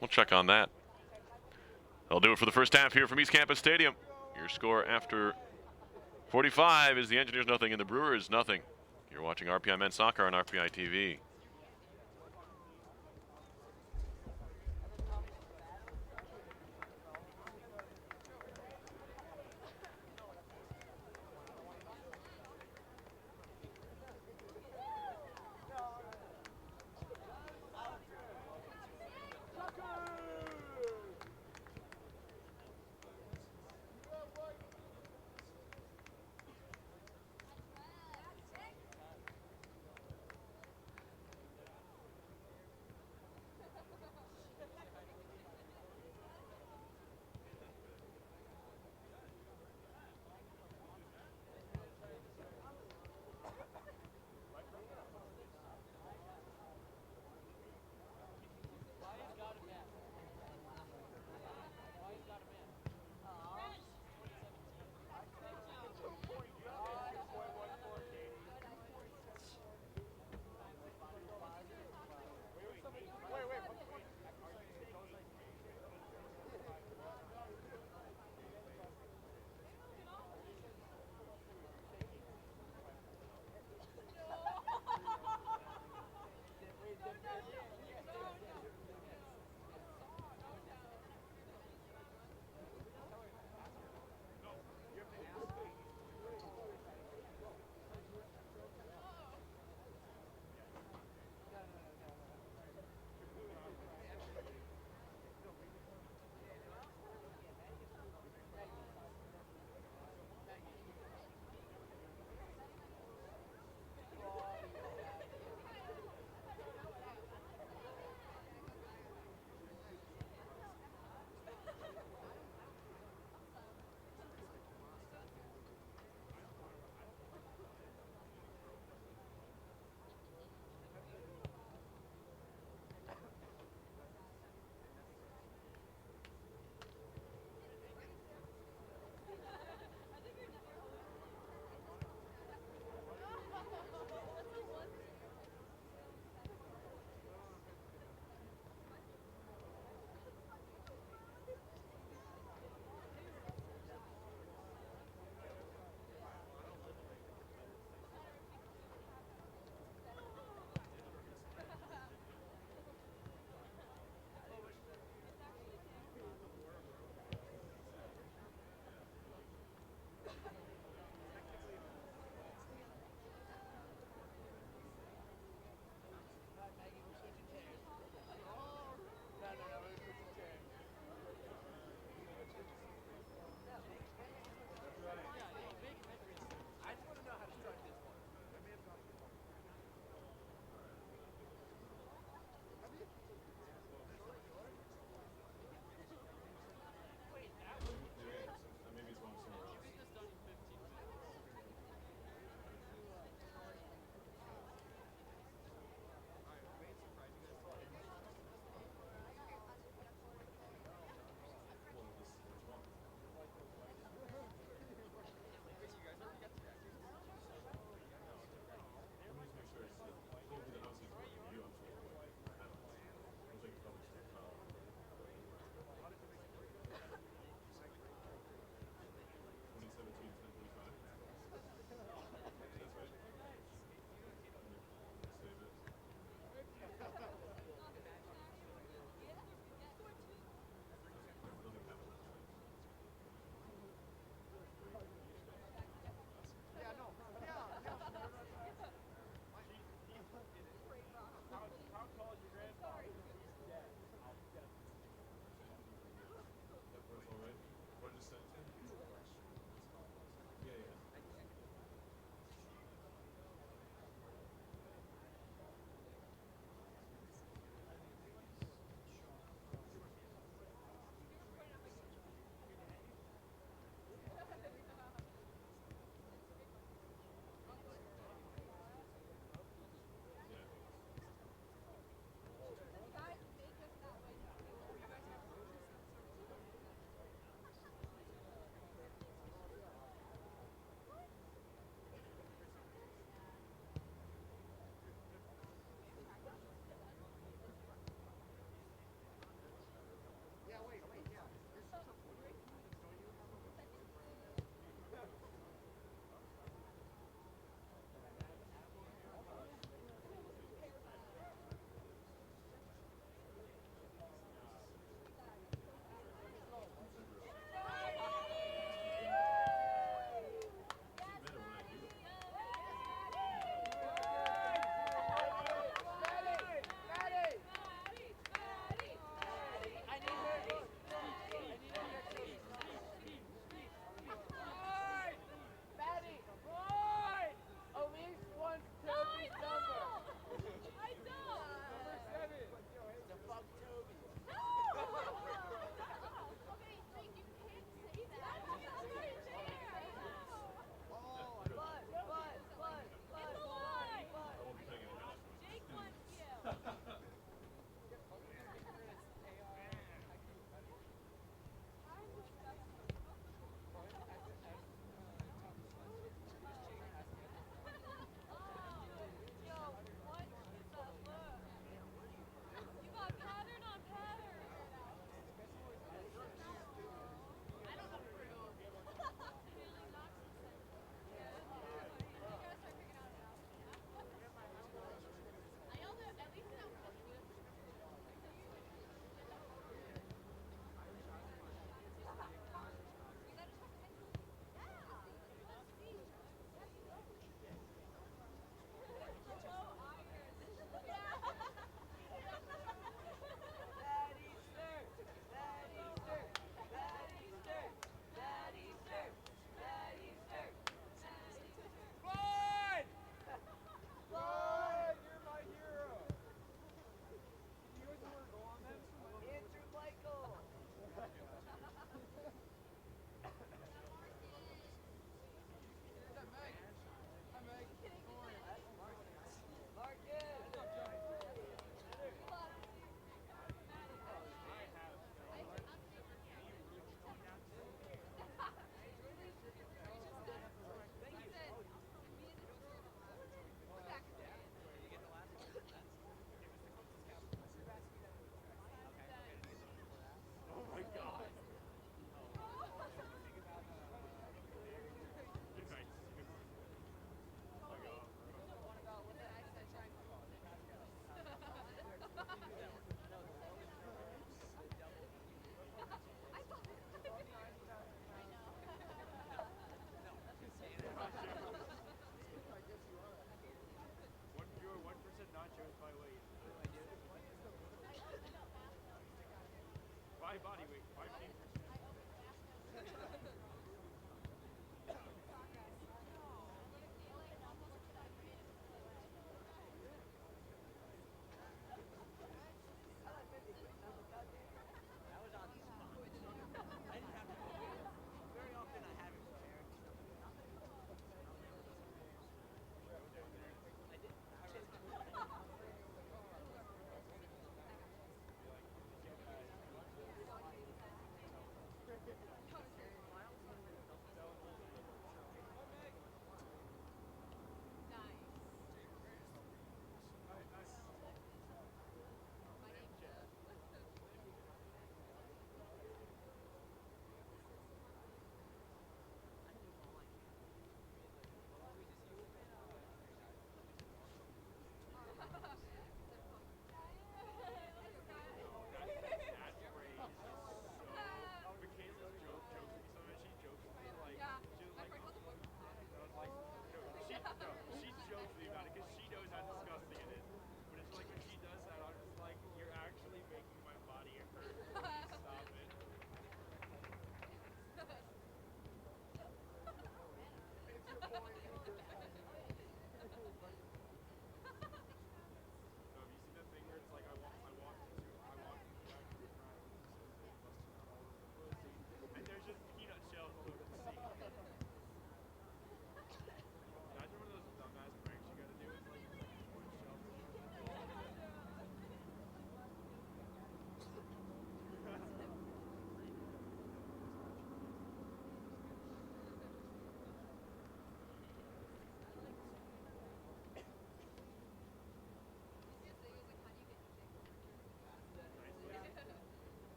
We'll check on that. That'll do it for the first half here from East Campus Stadium. Your score after 45 is the Engineers nothing and the Brewers nothing. You're watching RPI Men's Soccer on RPI TV.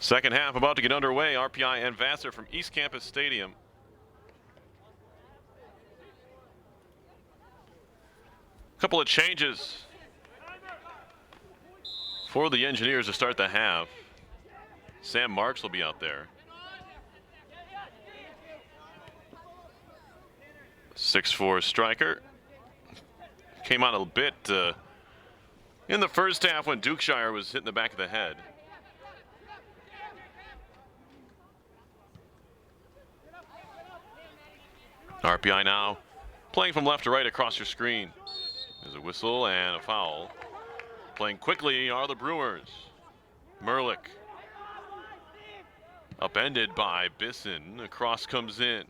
Second half about to get underway. RPI and Vassar from East Campus Stadium. Couple of changes for the Engineers to start the half. Sam Marks will be out there. 6'4" striker. Came out a bit in the first half when Dukeshire was hitting the back of the head. RPI now playing from left to right across your screen. There's a whistle and a foul. Playing quickly are the Brewers. Merlick. Upended by Bisson. Across comes in.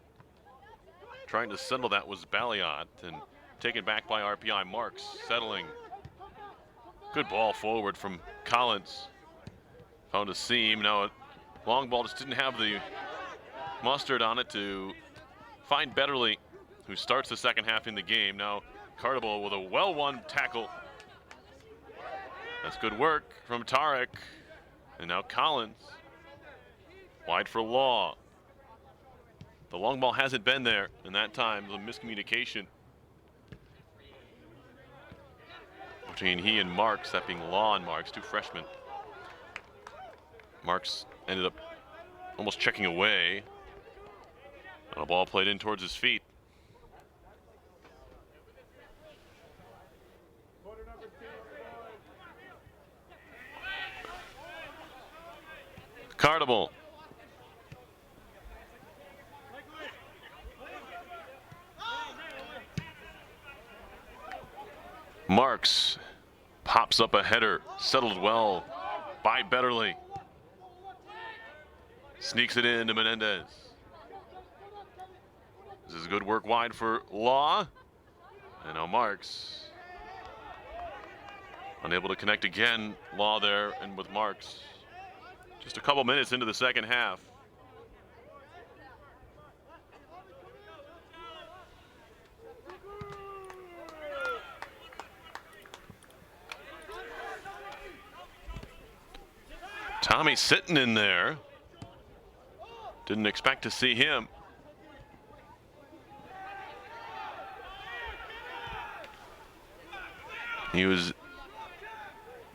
Trying to settle that was Balliot, and taken back by RPI. Marks settling. Good ball forward from Collins. Found a seam. Now a long ball just didn't have the mustard on it to find Betterly, who starts the second half in the game. Now Cartable with a well-won tackle. That's good work from Tarek. And now Collins. Wide for Law. The long ball hasn't been there, and that time the miscommunication between he and Marks, that being Law and Marks, two freshmen. Marks ended up almost checking away on a ball played in towards his feet. Cartable. Marks pops up a header, settled well by Betterly. Sneaks it in to Menendez. This is good work wide for Law. And now Marks. Unable to connect again. Law there and with Marks. Just a couple minutes into the second half. Tommy sitting in there. Didn't expect to see him. He was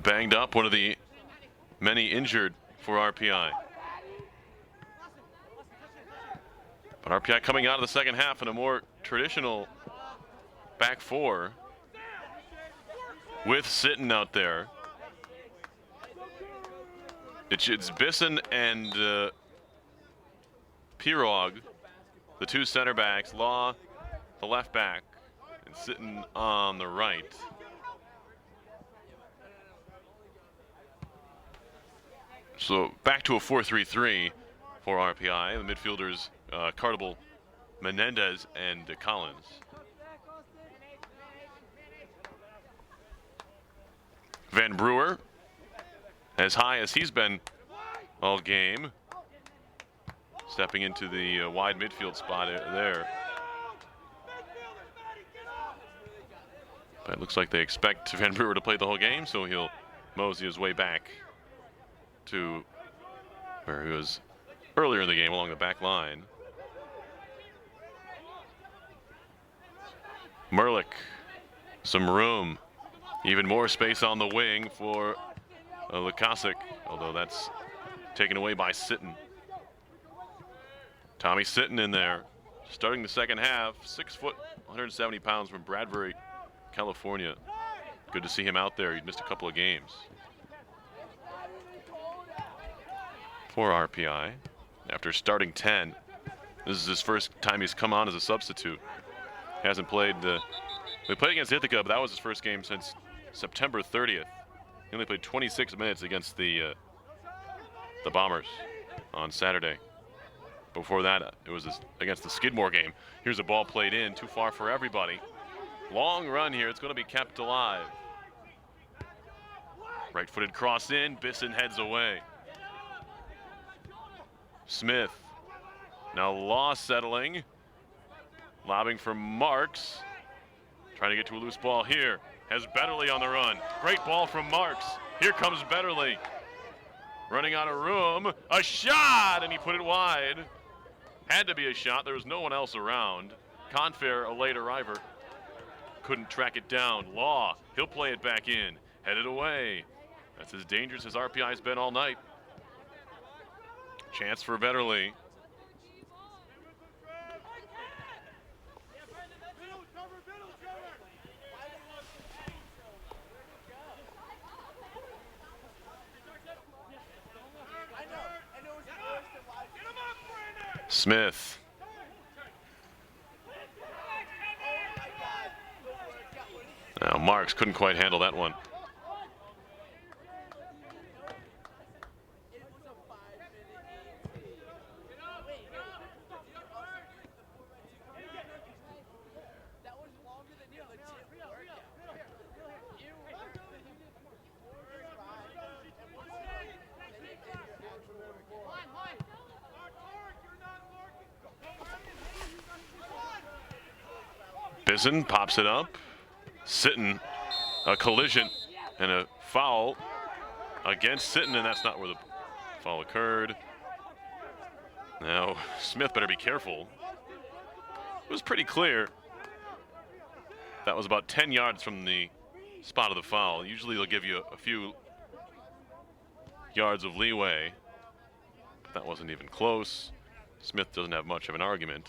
banged up, one of the many injured for RPI. But RPI coming out of the second half in a more traditional back four with Sitton out there. It's Bisson and Pirog, the two center backs, Law, the left back, and Sitton on the right. So back to a 4-3-3 for RPI. The midfielders, Cartable, Menendez, and Collins. Van Brewer, as high as he's been all game, stepping into the wide midfield spot there. But it looks like they expect Van Brewer to play the whole game, so he'll mosey his way back to where he was earlier in the game along the back line. Merlick, some room, even more space on the wing for Lukasic, although that's taken away by Sitton. Tommy Sitton in there, starting the second half, 6 foot, 170 pounds from Bradbury, California. Good to see him out there. He'd missed a couple of games. For RPI, after starting 10. This is his first time he's come on as a substitute. Hasn't played they played against Ithaca, but that was his first game since September 30th. He only played 26 minutes against the Bombers on Saturday. Before that, it was against the Skidmore game. Here's a ball played in, too far for everybody. Long run here, it's going to be kept alive. Right-footed cross in, Bisson heads away. Smith, now Law settling, lobbing for Marks, trying to get to a loose ball here, has Betterly on the run. Great ball from Marks, here comes Betterly. running out of room. A shot, and he put it wide. Had to be a shot. There was no one else around. Confair, a late arriver, couldn't track it down. Law, he'll play it back in. Headed away. That's as dangerous as RPI's been all night. Chance for Vetterli. Smith. Now Marks couldn't quite handle that one. Bison pops it up. Sitton, a collision and a foul against Sitton, and that's not where the foul occurred. Now Smith better be careful. It was pretty clear. That was about 10 yards from the spot of the foul. Usually they'll give you a few yards of leeway. But that wasn't even close. Smith doesn't have much of an argument.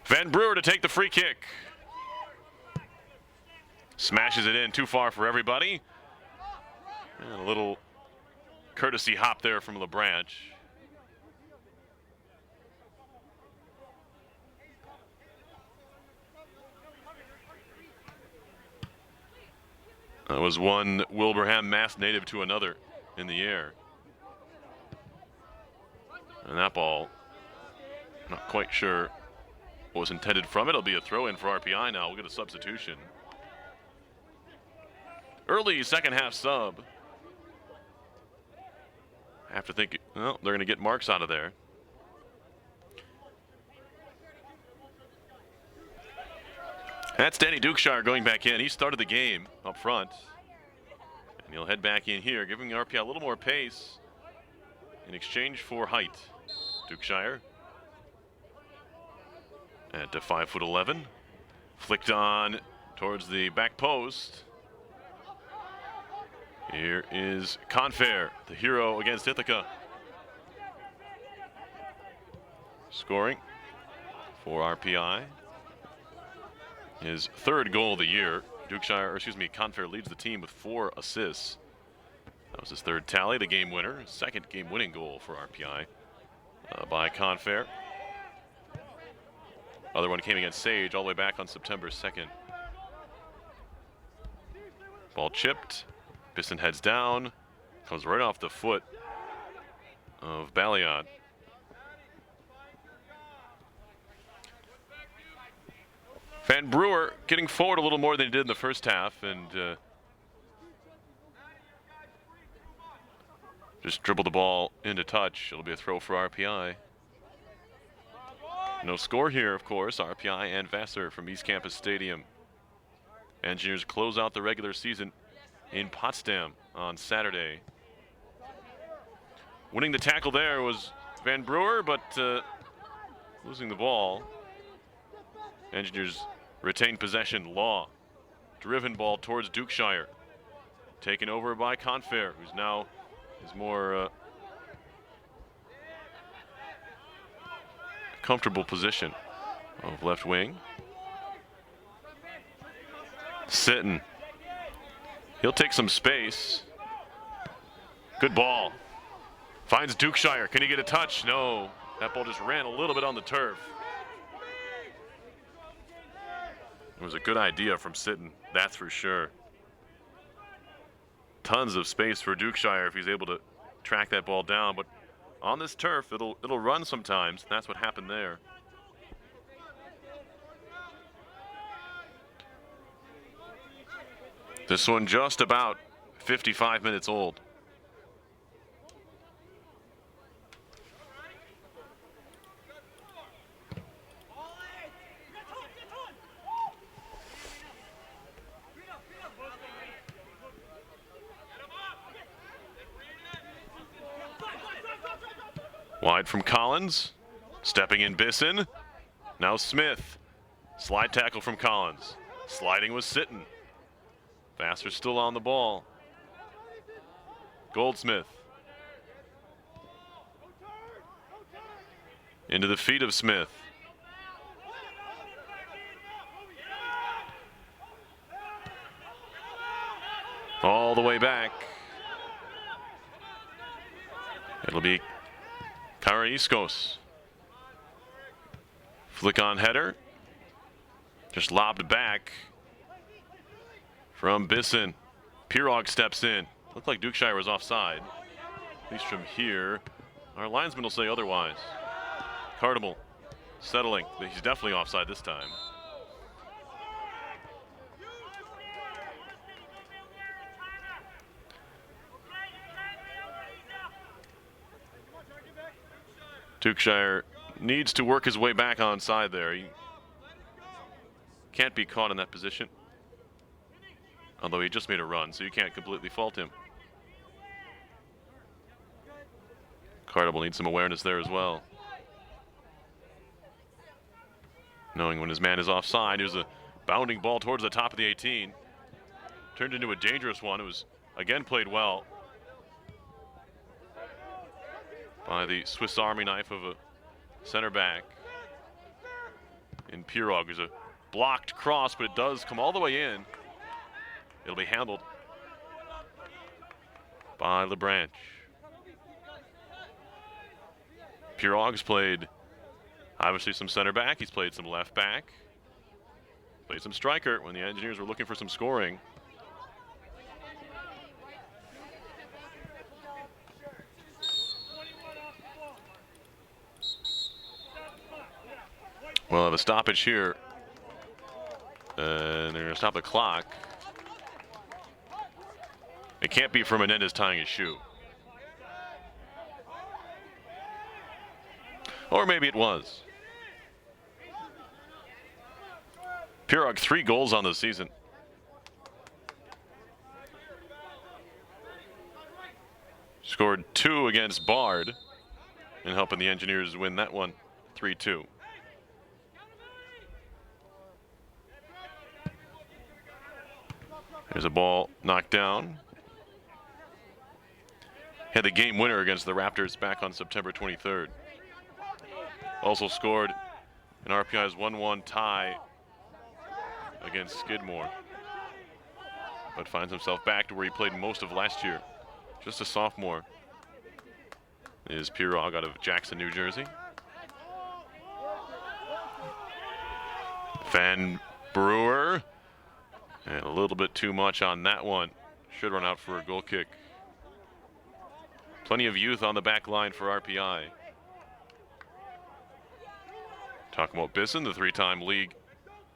Van Brewer to take the free kick. Smashes it in, too far for everybody. And a little courtesy hop there from LeBranch. That was one Wilbraham mass native to another in the air. And that ball, not quite sure what was intended from it. It'll be a throw-in for RPI now. We'll get a substitution. Early second half sub. I have to think, well, they're going to get Marks out of there. That's Danny Dukeshire going back in. He started the game up front. And he'll head back in here, giving RPI a little more pace in exchange for height. Dukeshire at 5'11", flicked on towards the back post. Here is Confair, the hero against Ithaca. Scoring for RPI. His third goal of the year. Confair leads the team with 4 assists. That was his third tally, the game winner. Second game-winning goal for RPI by Confair. Other one came against Sage all the way back on September 2nd. Ball chipped. Bisson heads down. Comes right off the foot of Balliot. Van Brewer getting forward a little more than he did in the first half, and just dribbled the ball into touch. It'll be a throw for RPI. No score here, of course. RPI and Vassar from East Campus Stadium. Engineers close out the regular season in Potsdam on Saturday. Winning the tackle there was Van Brewer, but losing the ball. Engineers retain possession. Law, driven ball towards Dukeshire. Taken over by Confair, who's now is more comfortable position of left wing. Sitton. He'll take some space. Good ball. Finds Dukeshire. Can he get a touch? No. That ball just ran a little bit on the turf. It was a good idea from Sitton, that's for sure. Tons of space for Dukeshire if he's able to track that ball down, but on this turf, it'll run sometimes. That's what happened there. This one just about 55 minutes old. Wide from Collins. Stepping in Bisson. Now Smith. Slide tackle from Collins. Sliding was Sitton. Vassar still on the ball. Goldsmith. Into the feet of Smith. All the way back. It'll be Karayiskos. Flick on header. Just lobbed back from Bisson. Pirog steps in. Looked like Dukeshire was offside. At least from here. Our linesman will say otherwise. Cardinal settling. He's definitely offside this time. Dukeshire needs to work his way back onside there. He can't be caught in that position. Although he just made a run, so you can't completely fault him. Cardable needs some awareness there as well. Knowing when his man is offside, here's a bounding ball towards the top of the 18. Turned into a dangerous one. It was, again, played well by the Swiss Army knife of a center back in Pirog. There's a blocked cross, but it does come all the way in. It'll be handled by LeBranch. Pirog's played obviously some center back. He's played some left back. Played some striker when the Engineers were looking for some scoring. We'll have a stoppage here. And they're going to stop the clock. It can't be for Menendez tying his shoe. Or maybe it was. Pirog 3 goals on the season. Scored 2 against Bard and helping the Engineers win that one 3-2. There's a ball knocked down. Had the game winner against the Raptors back on September 23rd. Also scored an RPI's 1-1 tie against Skidmore. But finds himself back to where he played most of last year. Just a sophomore. Is Pirog out of Jackson, New Jersey. Van Brewer. And a little bit too much on that one. Should run out for a goal kick. Plenty of youth on the back line for RPI. Talking about Bisson, the 3-time league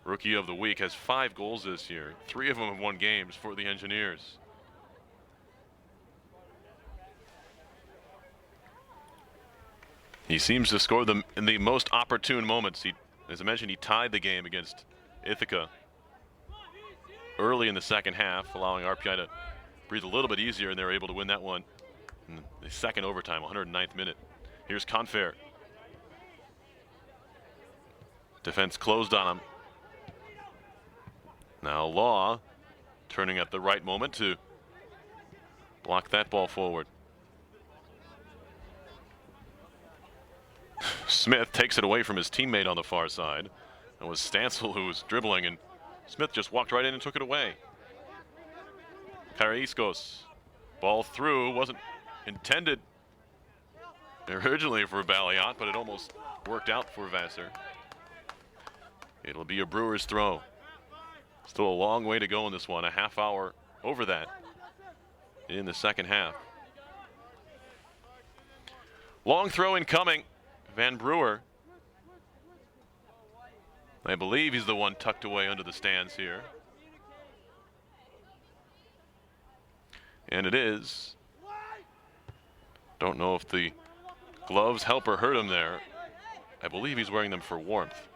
Rookie of the Week, has 5 goals this year. 3 of them have won games for the Engineers. He seems to score them in the most opportune moments. As I mentioned, he tied the game against Ithaca early in the second half, allowing RPI to breathe a little bit easier, and they were able to win that one in the second overtime, 109th minute. Here's Confair. Defense closed on him. Now Law turning at the right moment to block that ball forward. Smith takes it away from his teammate on the far side. It was Stansel who was dribbling, and Smith just walked right in and took it away. Karayiskos. Ball through. Wasn't intended originally for Balliot, but it almost worked out for Vassar. It'll be a Brewers throw. Still a long way to go in this one. A half hour over that in the second half. Long throw incoming. Van Brewer. I believe he's the one tucked away under the stands here. And it is. Don't know if the gloves help or hurt him there. I believe he's wearing them for warmth.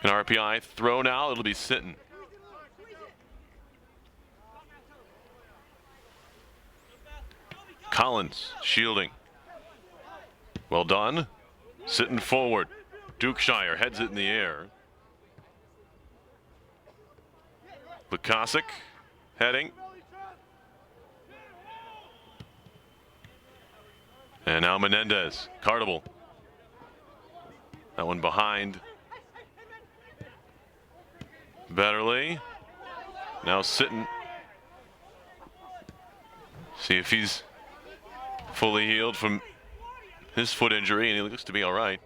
An RPI throw now. It'll be Sitton. Collins shielding. Well done. Sitting forward. Dukeshire heads it in the air. Lukasic heading. And now Menendez. Carnival. That one behind. Betterly. Now sitting. See if he's fully healed from his foot injury, and he looks to be all right.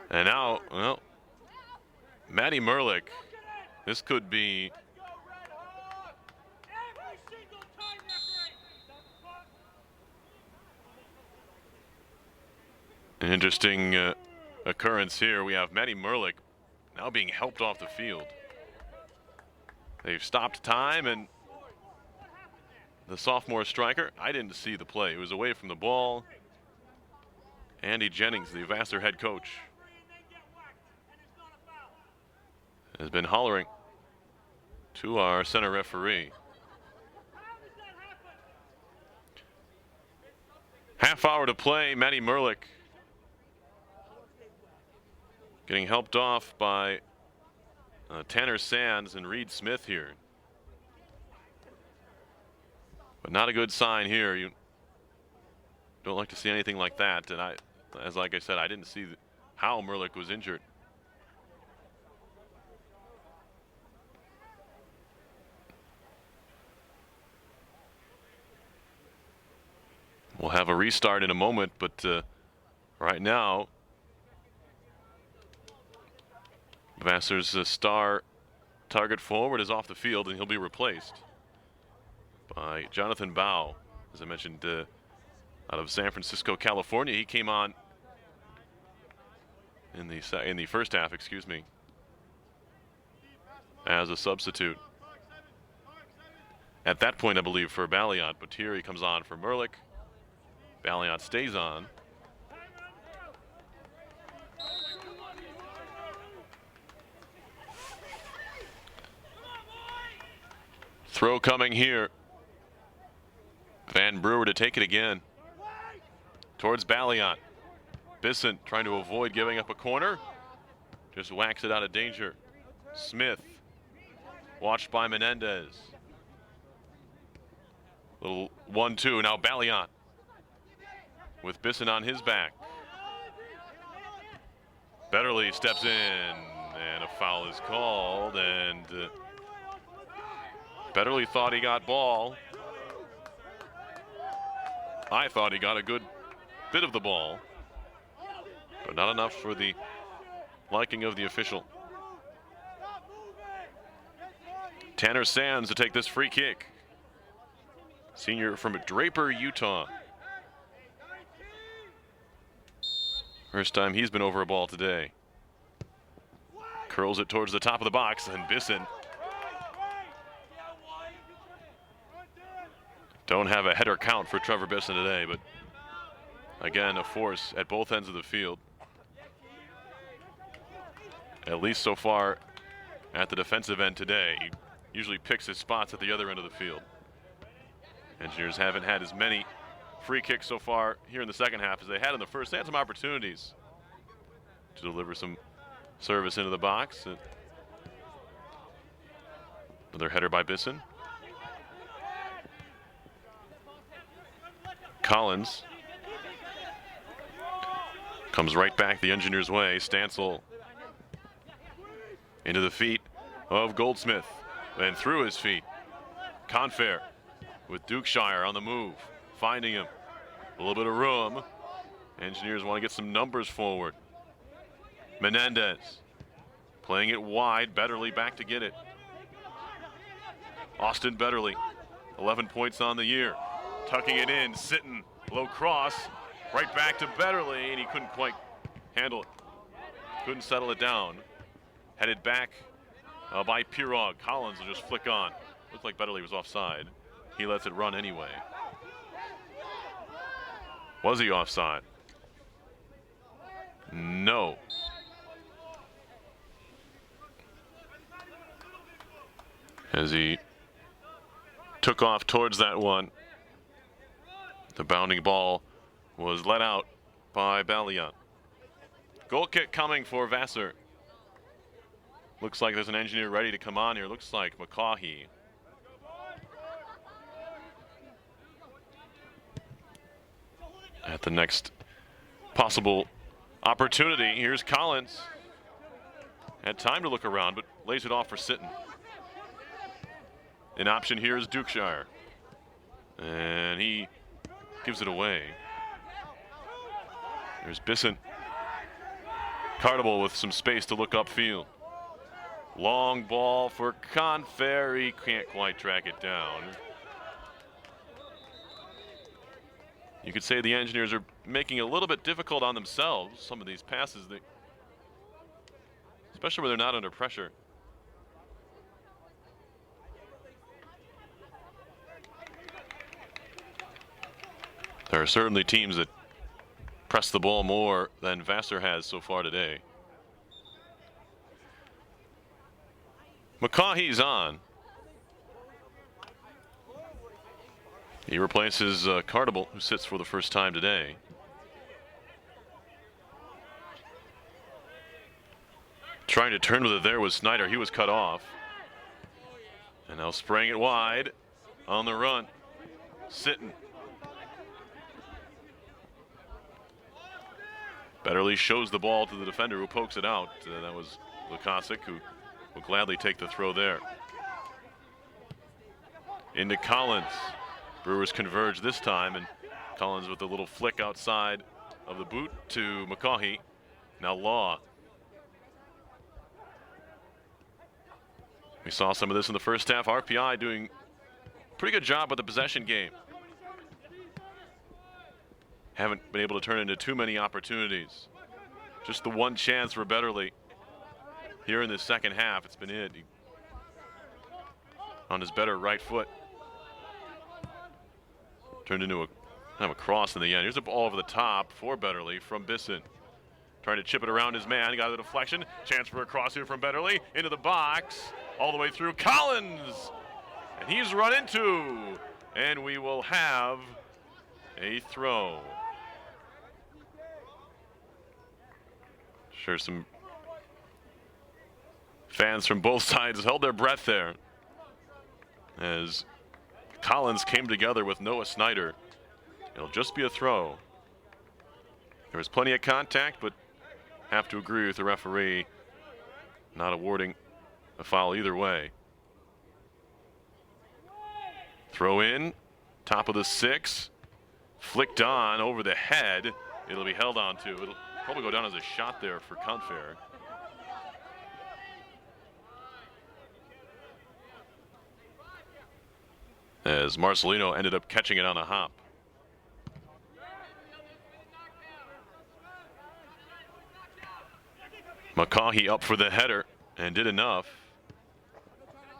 And now, well, Matty Merlick. This could be an interesting occurrence here. We have Matty Merlick now being helped off the field. They've stopped time, and the sophomore striker, I didn't see the play. It was away from the ball. Andy Jennings, the Vassar head coach, has been hollering to our center referee. Half hour to play. Matty Merlick getting helped off by Tanner Sands and Reed Smith here. But not a good sign here. You don't like to see anything like that. And like I said, I didn't see how Merlick was injured. We'll have a restart in a moment, but right now, Vassar's star target forward is off the field, and he'll be replaced by Jonathan Bow. As I mentioned, out of San Francisco, California. He came on in the first half, excuse me, as a substitute. At that point, I believe, for Balliot, but here he comes on for Merlick. Balliot stays on. Throw coming here. Van Brewer to take it again. Towards Balliot. Bisson trying to avoid giving up a corner. Just whacks it out of danger. Smith. Watched by Menendez. Little 1-2. Now Balliot with Bisson on his back. Betterly steps in, and a foul is called, and Betterly thought he got ball. I thought he got a good bit of the ball, but not enough for the liking of the official. Tanner Sands to take this free kick. Senior from Draper, Utah. First time he's been over a ball today. Curls it towards the top of the box, and Bisson. Don't have a header count for Trevor Bisson today, but again, a force at both ends of the field. At least so far at the defensive end today. He usually picks his spots at the other end of the field. Engineers haven't had as many free kicks so far here in the second half as they had in the first. They had some opportunities to deliver some service into the box. Another header by Bisson. Collins comes right back the Engineers' way. Stancil into the feet of Goldsmith and through his feet. Confair with Dukeshire on the move, finding him. A little bit of room. Engineers want to get some numbers forward. Menendez playing it wide. Betterly back to get it. Austin Betterly, 11 points on the year. Tucking it in, sitting, low cross, right back to Betterly, and he couldn't quite handle it. Couldn't settle it down. Headed back by Pirog. Collins will just flick on. Looked like Betterly was offside. He lets it run anyway. Was he offside? No. As he took off towards that one. The bounding ball was let out by Ballion. Goal kick coming for Vassar. Looks like there's an engineer ready to come on here. Looks like McCaughey. At the next possible opportunity, here's Collins. Had time to look around, but lays it off for Sitton. An option here is Dukeshire. And he gives it away. There's Bisson. Carnival with some space to look upfield. Long ball for Confair. He can't quite track it down. You could say the engineers are making it a little bit difficult on themselves. Some of these passes, especially when they're not under pressure. There are certainly teams that press the ball more than Vassar has so far today. McCaughey's on. He replaces Carnival, who sits for the first time today. Trying to turn with it there was Snyder. He was cut off. And now spraying it wide on the run. Sitton. Betterly shows the ball to the defender who pokes it out. That was Lukasic, who will gladly take the throw there. Into Collins. Brewers converge this time, and Collins with a little flick outside of the boot to McCaughey. Now Law. We saw some of this in the first half. RPI doing a pretty good job with the possession game. Haven't been able to turn into too many opportunities. Just the one chance for Betterly here in the second half. It's been it. On his better right foot. Turned into a cross in the end. Here's a ball over the top for Betterly from Bisson. Trying to chip it around his man. He got the deflection. Chance for a cross here from Betterly. Into the box. All the way through Collins. And he's run into. And we will have a throw. Sure, some fans from both sides held their breath there as Collins came together with Noah Snyder. It'll just be a throw. There was plenty of contact, but have to agree with the referee not awarding a foul either way. Throw in, top of the 6, flicked on over the head. It'll be held on to. It'll probably go down as a shot there for Confair. As Marcelino ended up catching it on a hop. McCaughey up for the header and did enough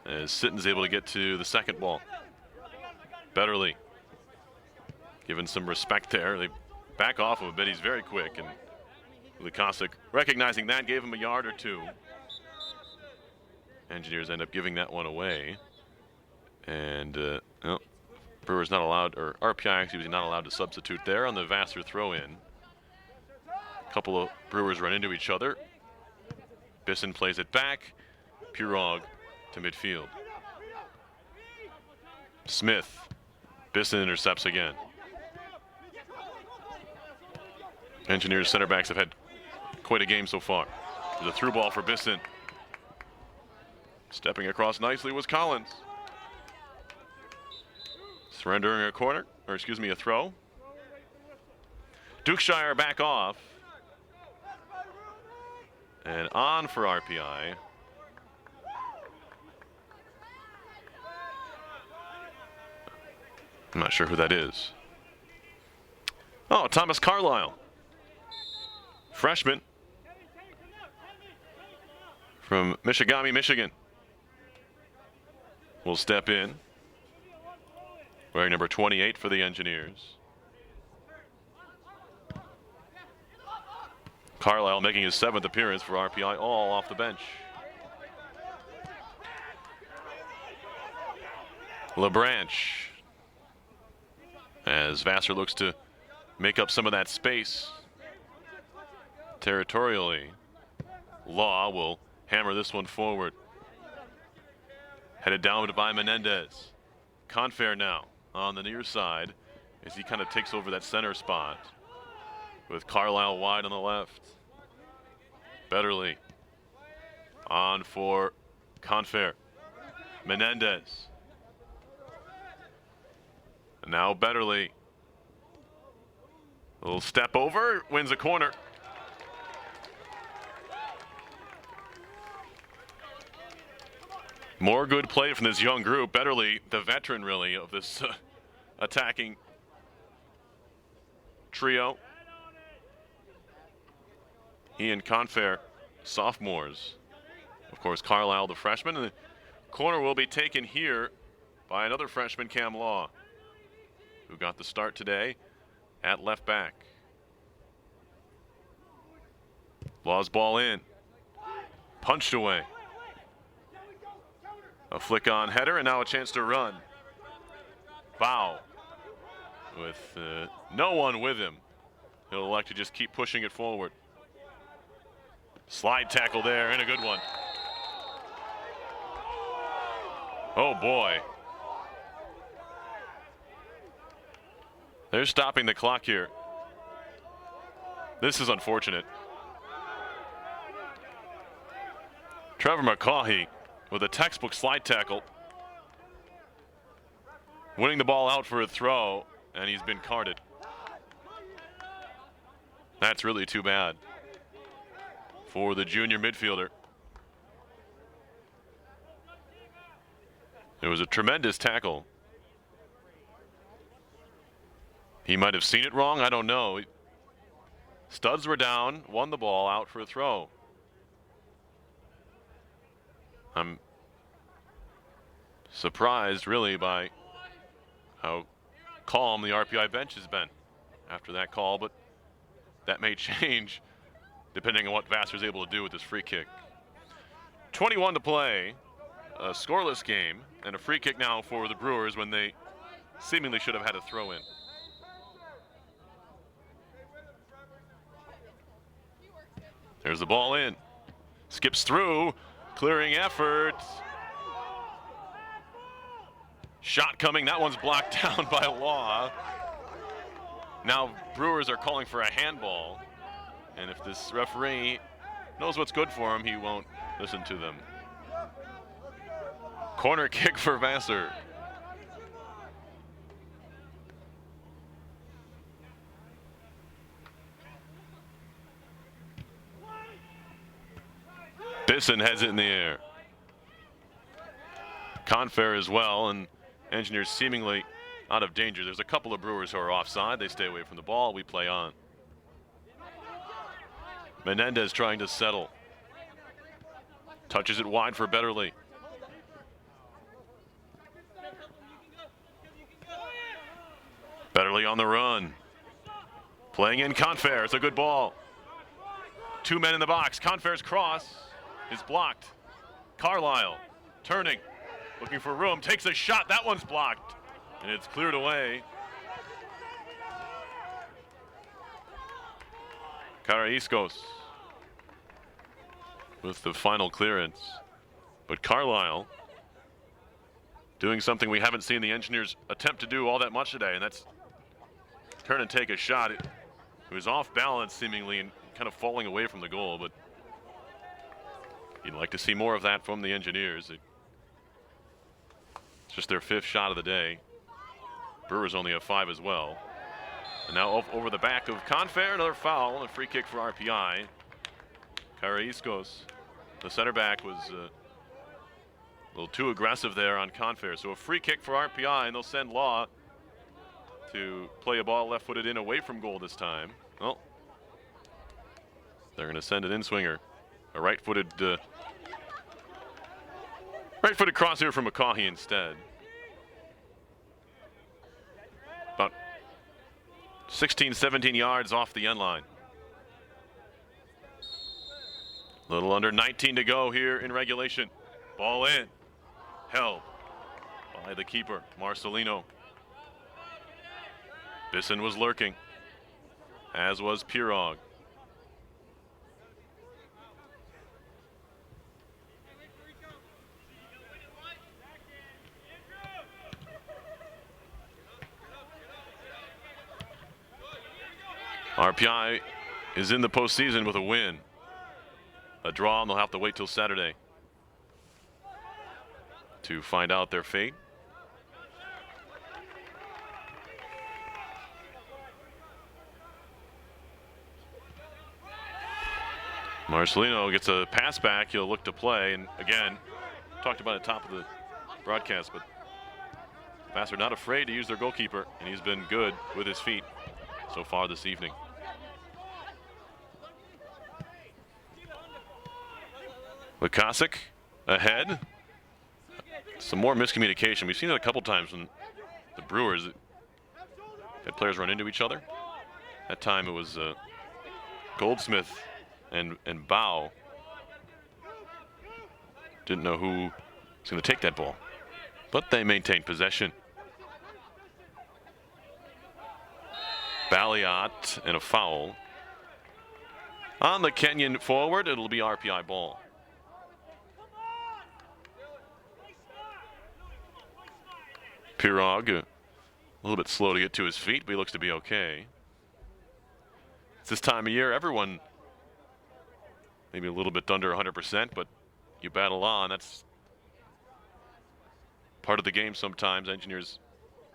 as Sitton's able to get to the second ball. Betterly given some respect there. They back off him a bit. He's very quick, and Lukasic recognizing that gave him a yard or two. Engineers end up giving that one away. And Brewers not allowed, or RPI actually was not allowed to substitute there on the Vassar throw-in. A couple of Brewers run into each other. Bisson plays it back. Pirog to midfield. Smith. Bisson intercepts again. Engineers center backs have had quite a game so far. There's a through ball for Bisson. Stepping across nicely was Collins. Surrendering a corner, or excuse me, a throw. Dukeshire back off. And on for RPI. I'm not sure who that is. Oh, Thomas Carlisle. Freshman from Michigami, Michigan. Will step in. Wearing number 28 for the Engineers. Carlisle making his 7th appearance for RPI, all off the bench. LeBranch, as Vassar looks to make up some of that space territorially. Law will hammer this one forward. Headed down by Menendez. Confair now on the near side as he kind of takes over that center spot with Carlisle wide on the left. Betterly on for Confair. Menendez. And now Betterly. A little step over, wins a corner. More good play from this young group. Betterly, the veteran really of this attacking trio. He and Confair, sophomores. Of course, Carlisle, the freshman. And the corner will be taken here by another freshman, Cam Law, who got the start today at left back. Law's ball in. Punched away. A flick on header, and now a chance to run. Bow. With no one with him. He'll elect to just keep pushing it forward. Slide tackle there, and a good one. Oh boy. They're stopping the clock here. This is unfortunate. Trevor McCaughey with a textbook slide tackle. Winning the ball out for a throw, and he's been carded. That's really too bad for the junior midfielder. It was a tremendous tackle. He might have seen it wrong, I don't know. Studs were down, won the ball out for a throw. I'm surprised really by how calm the RPI bench has been after that call, but that may change depending on what Vassar's able to do with this free kick. 21 to play, a scoreless game, and a free kick now for the Brewers when they seemingly should have had a throw in. There's the ball in. Skips through, clearing effort. Shot coming, that one's blocked down by Law. Now Brewers are calling for a handball. And if this referee knows what's good for him, he won't listen to them. Corner kick for Vassar. Bisson heads it in the air. Confair as well, and Engineers seemingly out of danger. There's a couple of Brewers who are offside. They stay away from the ball. We play on. Menendez trying to settle. Touches it wide for Betterly. Betterly on the run. Playing in Confair. It's a good ball. Two men in the box. Confair's cross is blocked. Carlisle turning, looking for room, takes a shot. That one's blocked, and it's cleared away. Karaiscos with the final clearance. But Carlisle doing something we haven't seen the Engineers attempt to do all that much today, and that's turn and take a shot. It was off balance seemingly and kind of falling away from the goal, but you'd like to see more of that from the Engineers. It's just their fifth shot of the day. Brewers only have 5 as well. And now over the back of Confair, another foul, and a free kick for RPI. Karaiscos, the center back, was a little too aggressive there on Confair. So a free kick for RPI, and they'll send Law to play a ball left-footed in away from goal this time. Well, they're going to send an in-swinger. A right-footed cross here from McCaughey instead. About 16, 17 yards off the end line. A little under 19 to go here in regulation. Ball in. Held. by the keeper, Marcelino. Bisson was lurking, as was Pirog. RPI is in the postseason with a win. A draw, and they'll have to wait till Saturday to find out their fate. Marcelino gets a pass back. He'll look to play, and again, talked about at the top of the broadcast, but Vassar not afraid to use their goalkeeper, and he's been good with his feet so far this evening. Lukasic ahead. Some more miscommunication. We've seen it a couple times when the Brewers had players run into each other. That time it was Goldsmith and Bow. Didn't know who was going to take that ball, but they maintained possession. Balliot and a foul. On the Kenyan forward, it'll be RPI ball. Pirog, a little bit slow to get to his feet, but he looks to be okay. It's this time of year, everyone maybe a little bit under 100%, but you battle on. That's part of the game sometimes. Engineers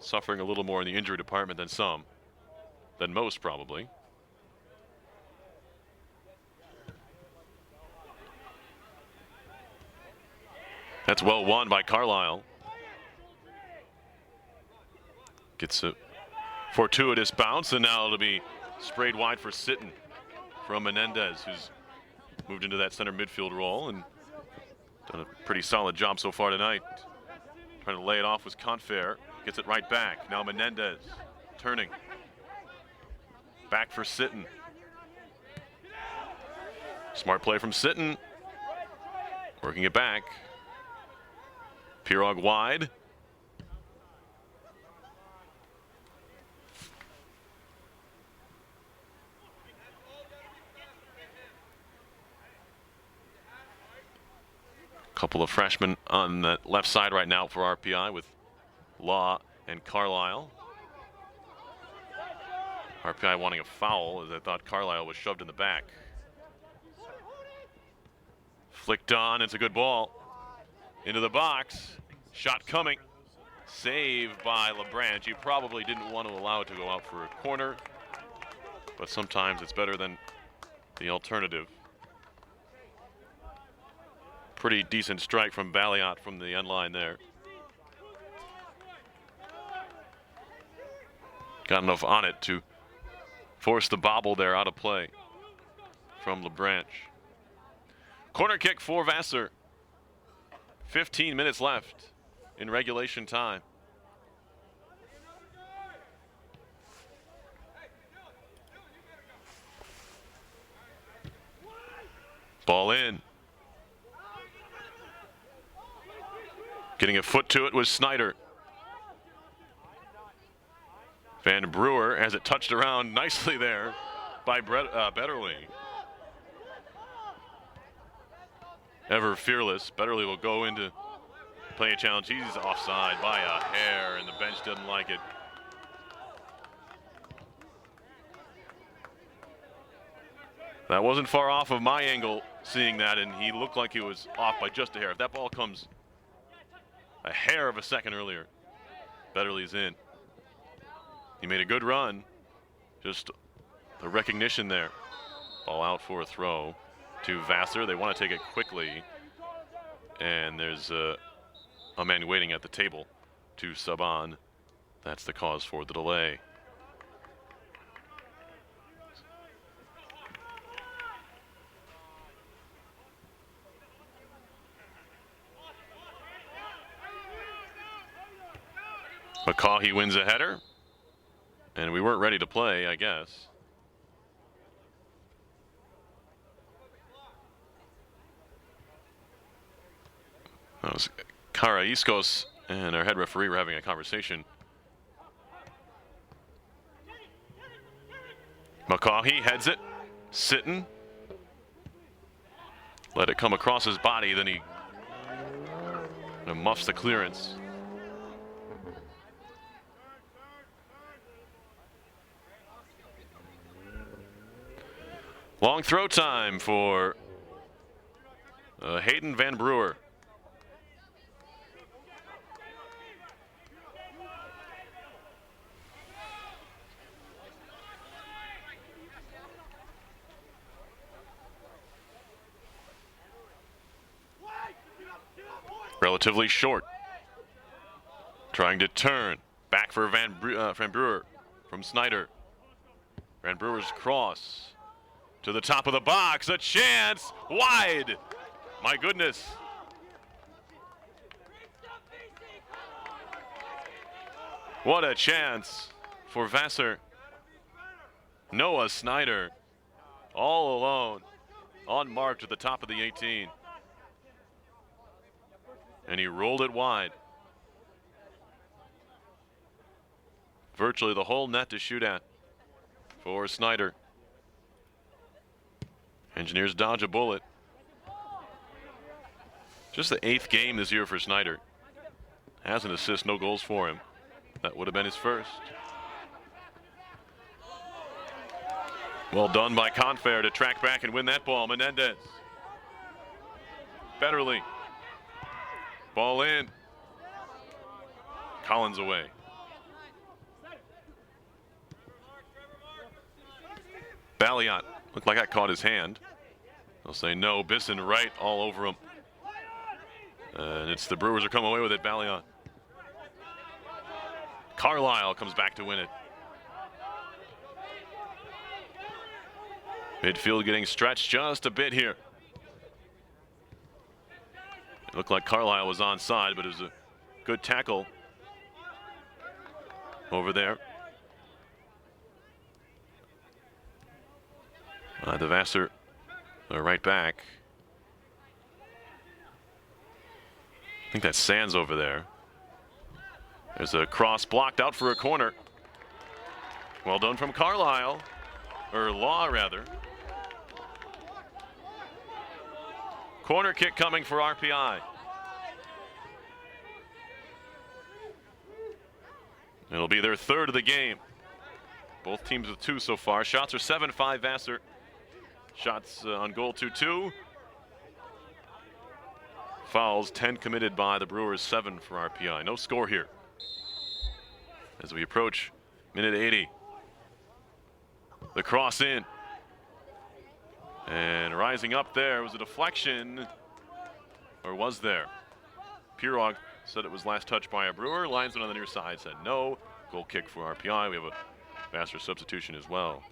suffering a little more in the injury department than most probably. That's well won by Carlisle. Gets a fortuitous bounce, and now it'll be sprayed wide for Sitten from Menendez, who's moved into that center midfield role and done a pretty solid job so far tonight. Trying to lay it off was Confair. Gets it right back. Now Menendez turning. Back for Sitten. Smart play from Sitten. Working it back. Pirog wide. Couple of freshmen on the left side right now for RPI with Law and Carlisle. RPI wanting a foul as I thought Carlisle was shoved in the back. Flicked on, it's a good ball. Into the box, shot coming. Save by LeBranch. You probably didn't want to allow it to go out for a corner, but sometimes it's better than the alternative. Pretty decent strike from Balliot from the end line there. Got enough on it to force the bobble there out of play from LeBranch. Corner kick for Vassar. 15 minutes left in regulation time. Ball in. Getting a foot to it was Snyder. Van Brewer has it touched around nicely there by Betterly. Ever fearless, Betterly will go into playing a challenge. He's offside by a hair, and the bench doesn't like it. That wasn't far off of my angle seeing that, and he looked like he was off by just a hair. If that ball comes a hair of a second earlier, Betterly's in. He made a good run. Just the recognition there. Ball out for a throw to Vassar. They want to take it quickly. And there's a man waiting at the table to sub on. That's the cause for the delay. McCaughey wins a header, and we weren't ready to play, I guess. That was Karaiskos and our head referee were having a conversation. McCaughey heads it, sitting. Let it come across his body, then he muffs the clearance. Long throw time for Hayden Van Brewer. Relatively short. Trying to turn. Back for Van Brewer from Snyder. Van Brewer's cross to the top of the box. A chance. Wide. My goodness. What a chance for Vassar. Noah Snyder all alone, unmarked at the top of the 18. And he rolled it wide. Virtually the whole net to shoot at for Snyder. Engineers dodge a bullet. Just the 8th game this year for Snyder. Has an assist, no goals for him. That would have been his first. Well done by Confair to track back and win that ball. Menendez. Federley. Ball in. Collins away. Balliot looked like that caught his hand. They'll say no. Bisson right all over him. And it's the Brewers are coming away with it. Balliot. Carlisle comes back to win it. Midfield getting stretched just a bit here. It looked like Carlisle was onside, but it was a good tackle over there. The Vassar, right back. I think that's Sands over there. There's a cross blocked out for a corner. Well done from Carlisle, or Law rather. Corner kick coming for RPI. It'll be their 3rd of the game. Both teams with 2 so far. Shots are 7-5 Vassar. Shots on goal 2-2. Fouls 10 committed by the Brewers, 7 for RPI. No score here. As we approach minute 80. The cross in. And rising up there was a deflection, or was there? Pirog said it was last touched by a Brewer. Linesman on the near side said no. Goal kick for RPI. We have a Vassar substitution as well.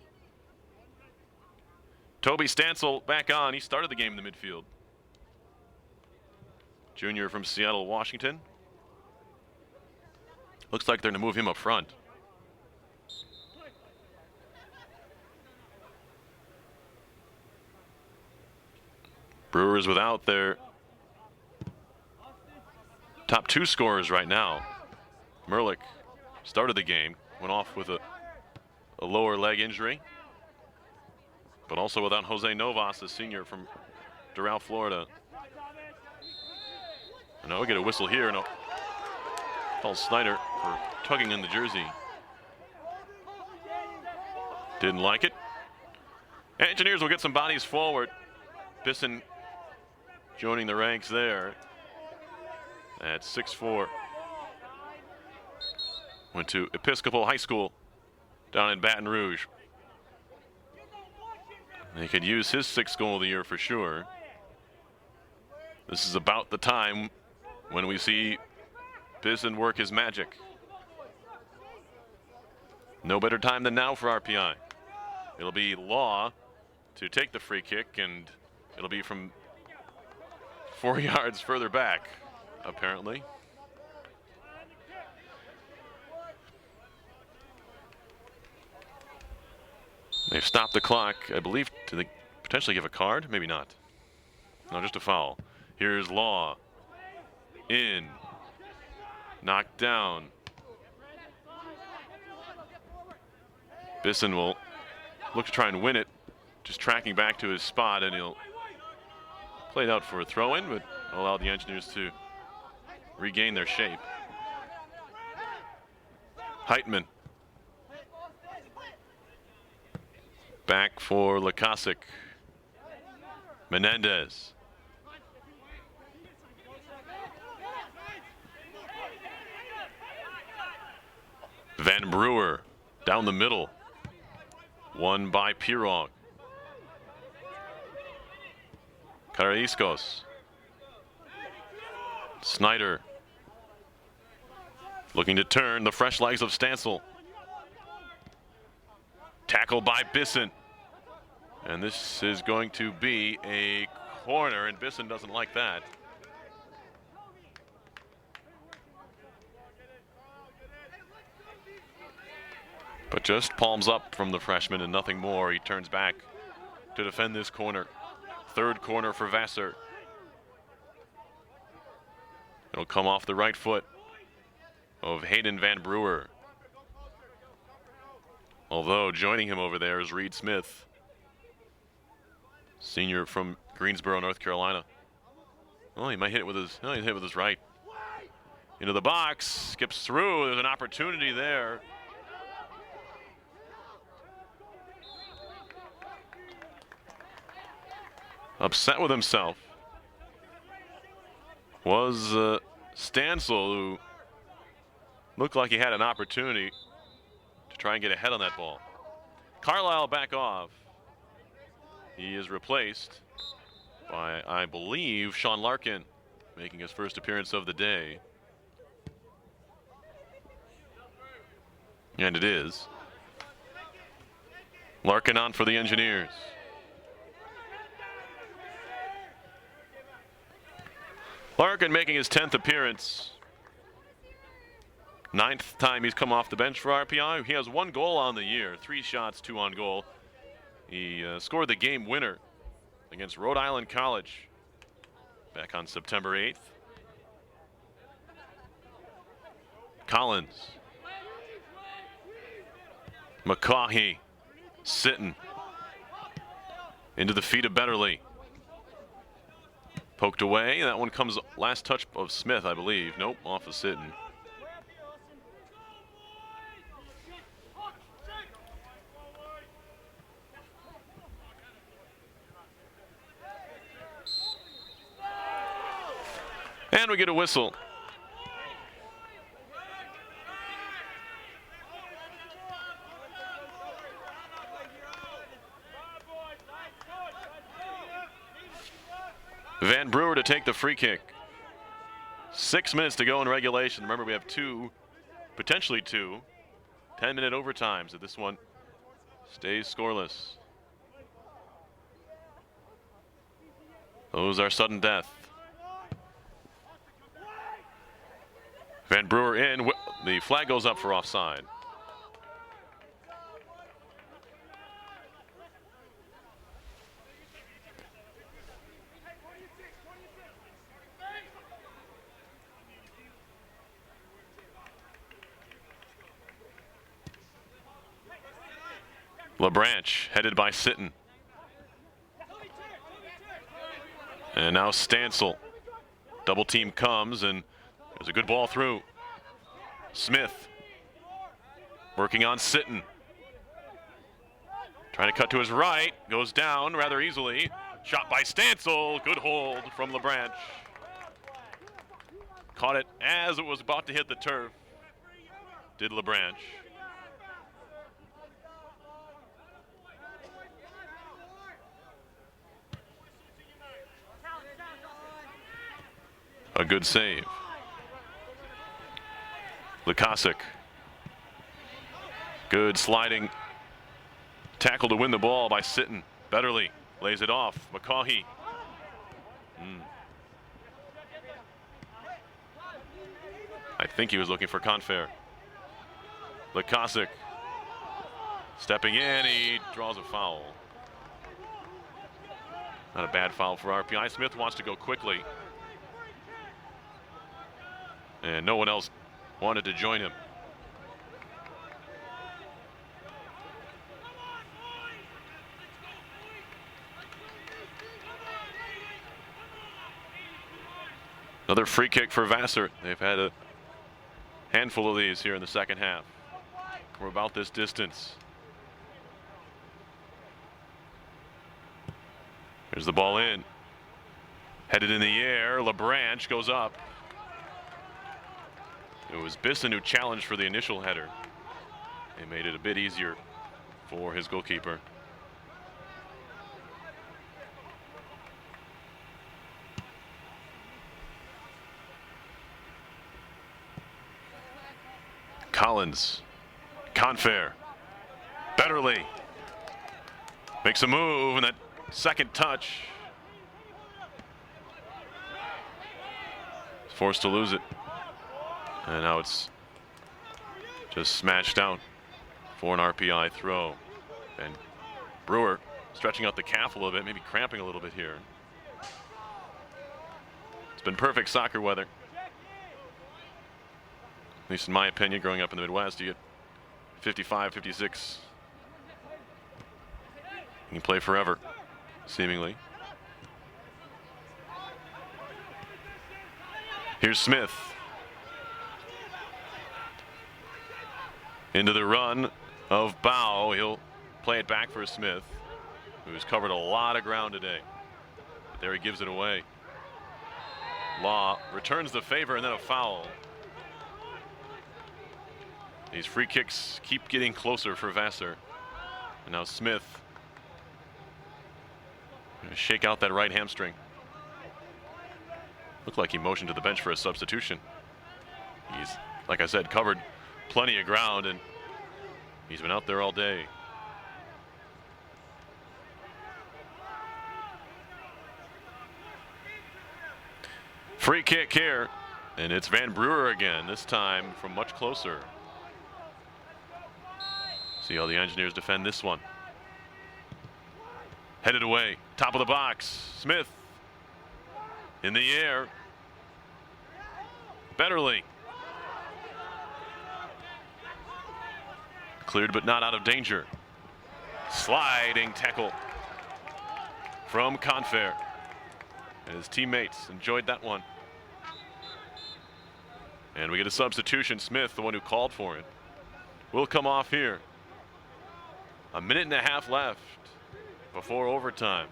Toby Stansel back on. He started the game in the midfield. Junior from Seattle, Washington. Looks like they're going to move him up front. Brewers without their top 2 scorers right now. Merlick started the game, went off with a lower leg injury, but also without Jose Novas, a senior from Doral, Florida. And now we get a whistle here, and call Snyder for tugging in the jersey. Didn't like it. Engineers will get some bodies forward. Bisson joining the ranks there at 6'4". Went to Episcopal High School down in Baton Rouge. He could use his 6th goal of the year for sure. This is about the time when we see Bisson work his magic. No better time than now for RPI. It'll be Law to take the free kick, and it'll be from 4 yards further back, apparently. They've stopped the clock, I believe. Do they potentially give a card? Maybe not. No, just a foul. Here's Law. In. knocked down. Bisson will look to try and win it, just tracking back to his spot, and he'll play it out for a throw-in, but allow the Engineers to regain their shape. Heitman. Back for Lukasic. Menendez. Van Brewer down the middle. Won by Pirog. Karaiscos. Snyder. Looking to turn the fresh legs of Stansel. Tackle by Bisson. And this is going to be a corner, and Bisson doesn't like that. But just palms up from the freshman and nothing more. He turns back to defend this corner. Third corner for Vassar. It'll come off the right foot of Hayden Van Brewer. Although joining him over there is Reed Smith, senior from Greensboro, North Carolina. Oh, he might hit it with his, he hit it with his right. Into the box, skips through. There's an opportunity there. Upset with himself was Stansel, who looked like he had an opportunity to try and get ahead on that ball. Carlisle back off. He is replaced by, I believe, Sean Larkin, making his first appearance of the day. And it is. Larkin on for the Engineers. Larkin making his 10th appearance. 9th time he's come off the bench for RPI. He has 1 goal on the year, 3 shots, 2 on goal. He scored the game winner against Rhode Island College back on September 8th. Collins. McCaughey sitting into the feet of Betterly. Poked away. That one comes last touch of Smith, I believe. Nope, off of Sitton. And we get a whistle. Van Brewer to take the free kick. 6 minutes to go in regulation. Remember, we have 2, potentially 2, 10-minute overtimes. So this one stays scoreless. Those are sudden death. Van Brewer in. The flag goes up for offside. LaBranche headed by Sitton. And now Stansel. Double team comes, and there's a good ball through. Smith working on Sitton. Trying to cut to his right. Goes down rather easily. Shot by Stansel. Good hold from LaBranche. Caught it as it was about to hit the turf. Did LaBranche. A good save. Lukasic. Good sliding tackle to win the ball by Sitton. Betterly lays it off. McCaughey. I think he was looking for Confair. Lukasic stepping in. He draws a foul. Not a bad foul for RPI. Smith wants to go quickly. And no one else wanted to join him. Another free kick for Vassar. They've had a handful of these here in the second half. We're about this distance. There's the ball in. Headed in the air. LeBranch goes up. It was Bisson who challenged for the initial header. They made it a bit easier for his goalkeeper. Collins, Confair, Betterly makes a move, and that second touch is forced to lose it. And now it's just smashed out for an RPI throw. And Brewer stretching out the calf a little bit, maybe cramping a little bit here. It's been perfect soccer weather. At least in my opinion, growing up in the Midwest, you get 55, 56. You can play forever, seemingly. Here's Smith. Into the run of Bow. He'll play it back for Smith, who's covered a lot of ground today. But there he gives it away. Law returns the favor and then a foul. These free kicks keep getting closer for Vassar. And now Smith gonna shake out that right hamstring. Looked like he motioned to the bench for a substitution. He's, like I said, covered plenty of ground, and he's been out there all day. Free kick here, and it's Van Brewer again, this time from much closer. See how the Engineers defend this one. Headed away, top of the box, Smith in the air. Betterly. Cleared but not out of danger. Sliding tackle from Confair. And his teammates enjoyed that one. And we get a substitution. Smith, the one who called for it, will come off here. A minute and a half left before overtime.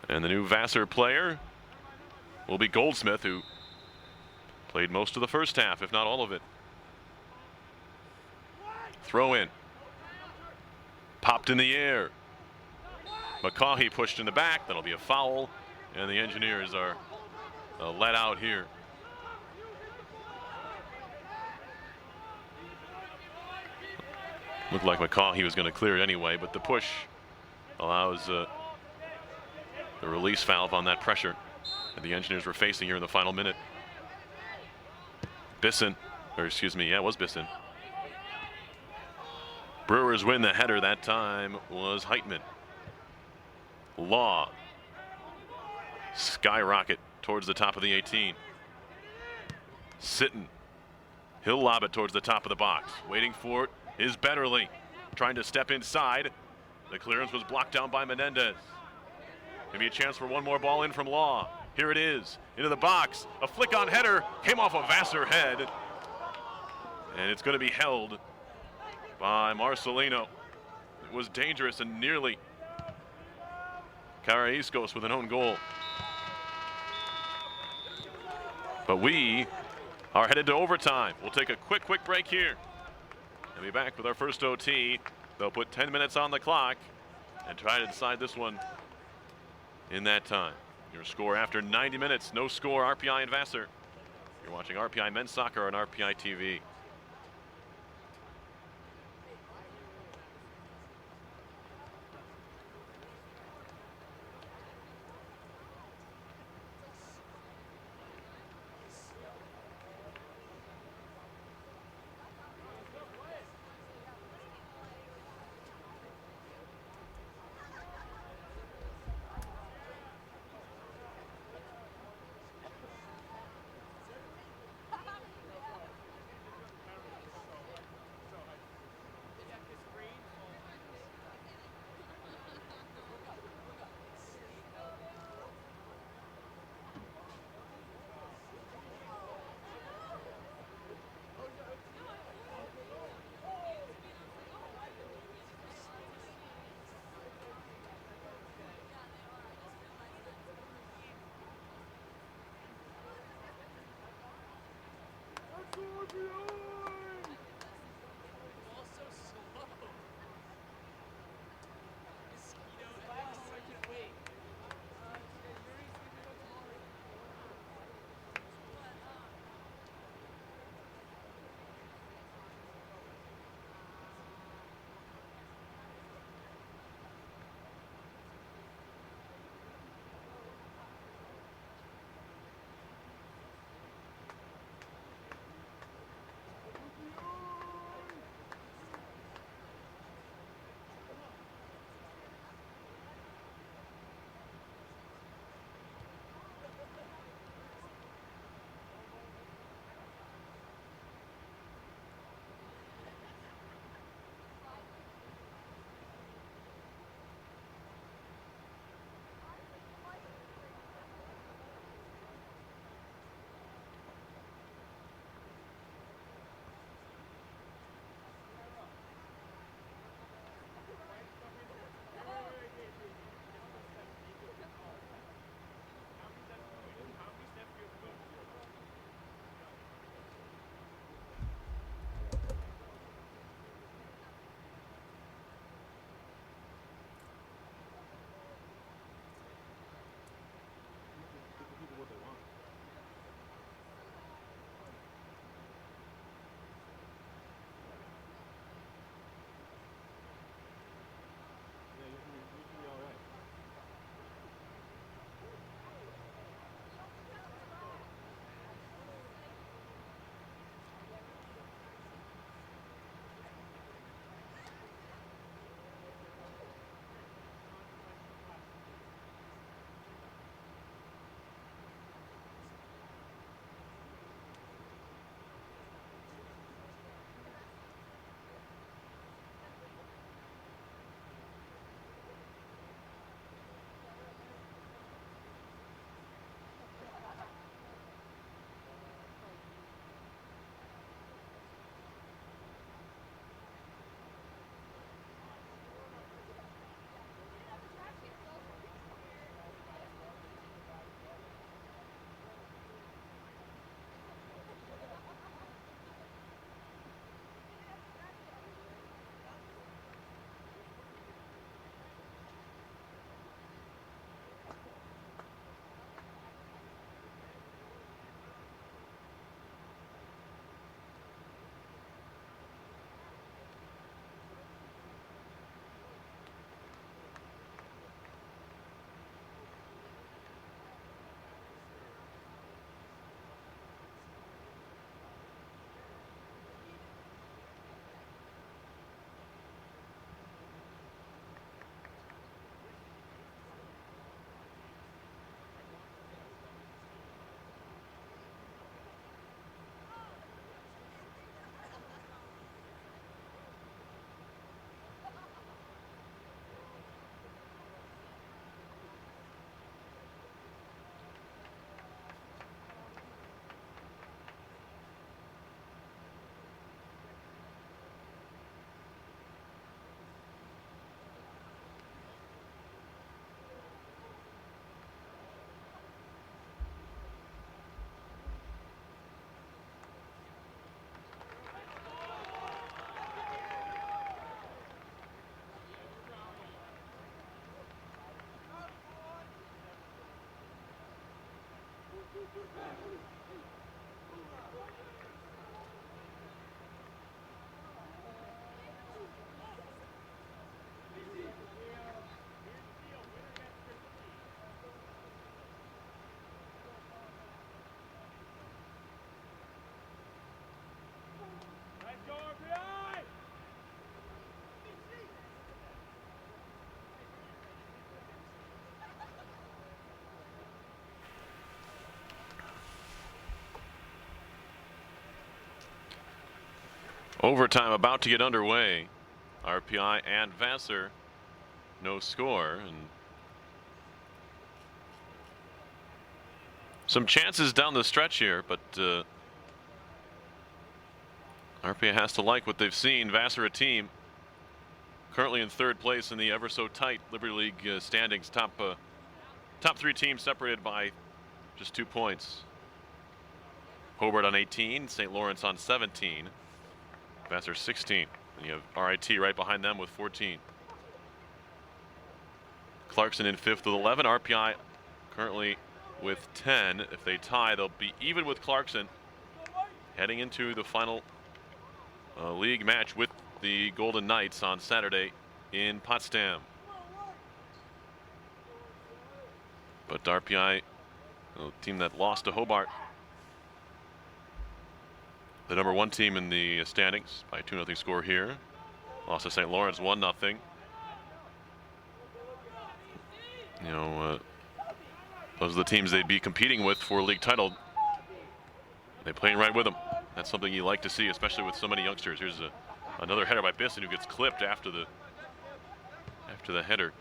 And the new Vassar player will be Goldsmith, who played most of the first half, if not all of it. Throw in. Popped in the air. McCaughey pushed in the back. That'll be a foul. And the Engineers are let out here. Looked like McCaughey was going to clear it anyway, but the push allows the release valve on that pressure that the Engineers were facing here in the final minute. Bisson, or excuse me, yeah, it was Bisson. Brewers win the header. That time was Heitman. Law. Skyrocket towards the top of the 18. Sitton. He'll lob it towards the top of the box. Waiting for it is Betterly. Trying to step inside. The clearance was blocked down by Menendez. Maybe a chance for one more ball in from Law. Here it is, into the box. A flick on header, came off a Vassar head. And it's going to be held by Marcelino. It was dangerous and nearly Karayiskos with an own goal. But we are headed to overtime. We'll take a quick break here and be back with our first OT. They'll put 10 minutes on the clock and try to decide this one in that time. Your score after 90 minutes, no score, RPI and Vassar. You're watching RPI Men's Soccer on RPI TV. Overtime about to get underway. RPI and Vassar, no score, and some chances down the stretch here, but RPI has to like what they've seen. Vassar, a team currently in third place in the ever so tight Liberty League standings. Top three teams separated by just 2 points. Hobart on 18, St. Lawrence on 17, Vassar 16. And you have RIT right behind them with 14. Clarkson in 5th with 11. RPI currently with 10. If they tie, they'll be even with Clarkson heading into the final league match with the Golden Knights on Saturday in Potsdam. But RPI, the team that lost to Hobart, the number 1 team in the standings by 2-0 score here. Lost to St. Lawrence 1-0. You know, those are the teams they'd be competing with for league title. They're playing right with them. That's something you like to see, especially with so many youngsters. Here's another header by Bisson, who gets clipped after the header.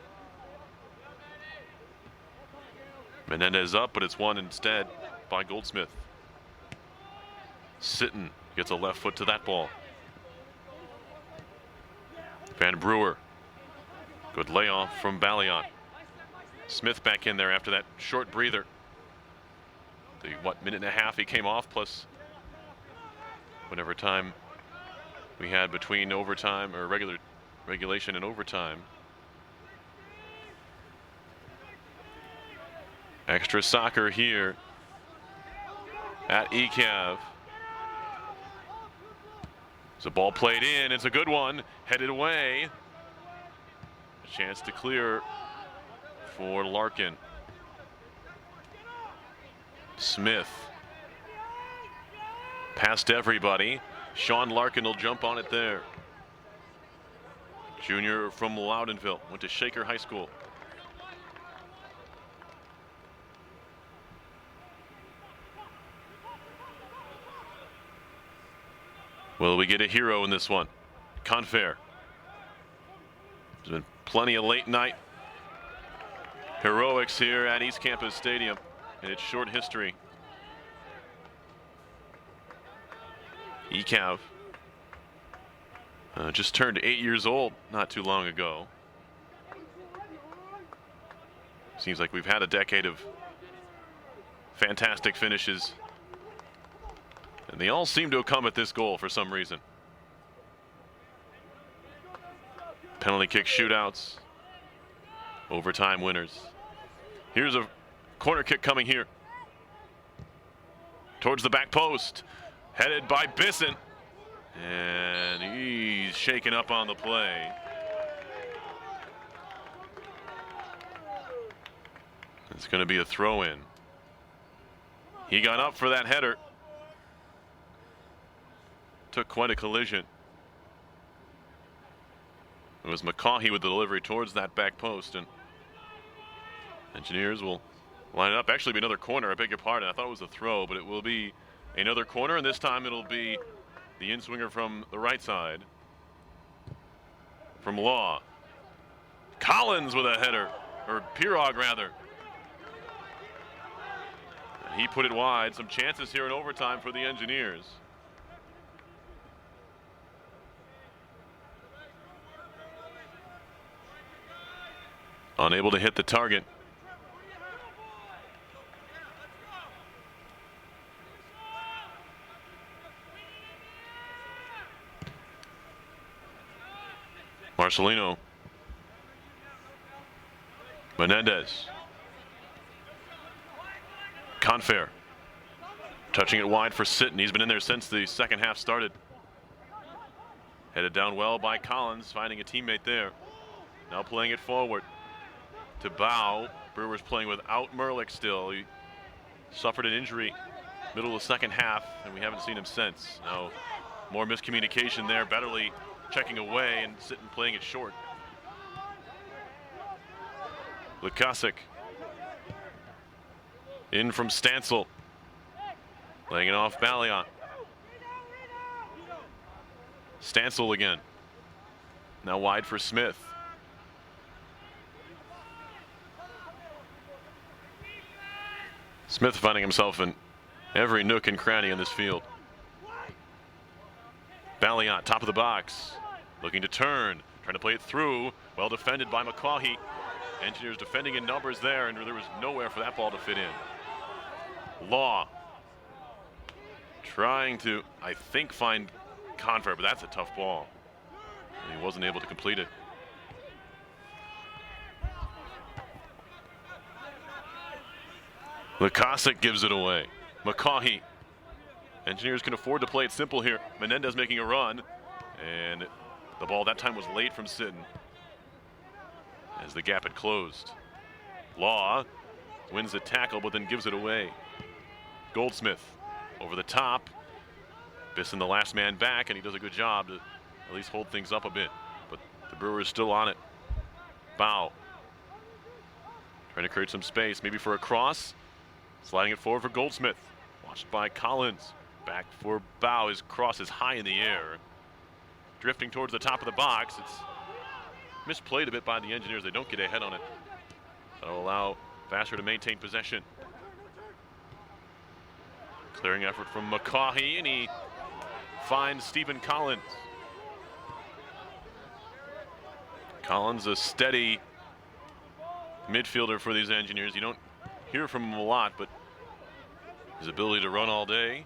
Menendez up, but it's won instead by Goldsmith. Sitton gets a left foot to that ball. Van Brewer. Good layoff from Ballion. Smith back in there after that short breather. The minute and a half he came off, plus whatever time we had between overtime or regulation and overtime. Extra soccer here at ECAV. There's a ball played in. It's a good one. Headed away. A chance to clear for Larkin. Smith. Past everybody. Sean Larkin will jump on it there. Junior from Loudonville. Went to Shaker High School. Will we get a hero in this one? Confair. There's been plenty of late night heroics here at East Campus Stadium in its short history. ECAV just turned 8 years old not too long ago. Seems like we've had a decade of fantastic finishes, and they all seem to have come at this goal for some reason. Penalty kick shootouts, overtime winners. Here's a corner kick coming here. Towards the back post, headed by Bisson. And he's shaken up on the play. It's going to be a throw-in. He got up for that header. Took quite a collision. It was McCaughey with the delivery towards that back post, and Engineers will line it up. Actually, be another corner. I beg your pardon. I thought it was a throw, but it will be another corner, and this time it'll be the in-swinger from the right side. From Law. Collins with a header, or Pirog rather. And he put it wide. Some chances here in overtime for the Engineers. Unable to hit the target. Marcelino. Menendez. Confair. Touching it wide for Sitton. He's been in there since the second half started. Headed down well by Collins, finding a teammate there. Now playing it forward to Bow. Brewers playing without Merlick still. He suffered an injury middle of the second half, and we haven't seen him since. Now more miscommunication there. Betterly checking away and Sitton playing it short. Lukasik. In from Stancil. Laying it off Ballion. Stancil again. Now wide for Smith. Smith finding himself in every nook and cranny in this field. Ballion, top of the box. Looking to turn. Trying to play it through. Well defended by McCaughey. Engineers defending in numbers there, and there was nowhere for that ball to fit in. Law. trying to, I think, find Confer, but that's a tough ball. And he wasn't able to complete it. Lukasic gives it away. McCaughey. Engineers can afford to play it simple here. Menendez making a run. And the ball that time was late from Sitton as the gap had closed. Law wins the tackle, but then gives it away. Goldsmith over the top. Bisson the last man back, and he does a good job to at least hold things up a bit. But the Brewers still on it. Bow trying to create some space, maybe for a cross. Sliding it forward for Goldsmith. Watched by Collins. Back for Bow. His cross is high in the air. Drifting towards the top of the box. It's misplayed a bit by the Engineers. They don't get ahead on it. That'll allow Vassar to maintain possession. Clearing effort from McCaughey, and he finds Stephen Collins. Collins, a steady midfielder for these Engineers. You don't hear from him a lot, but his ability to run all day,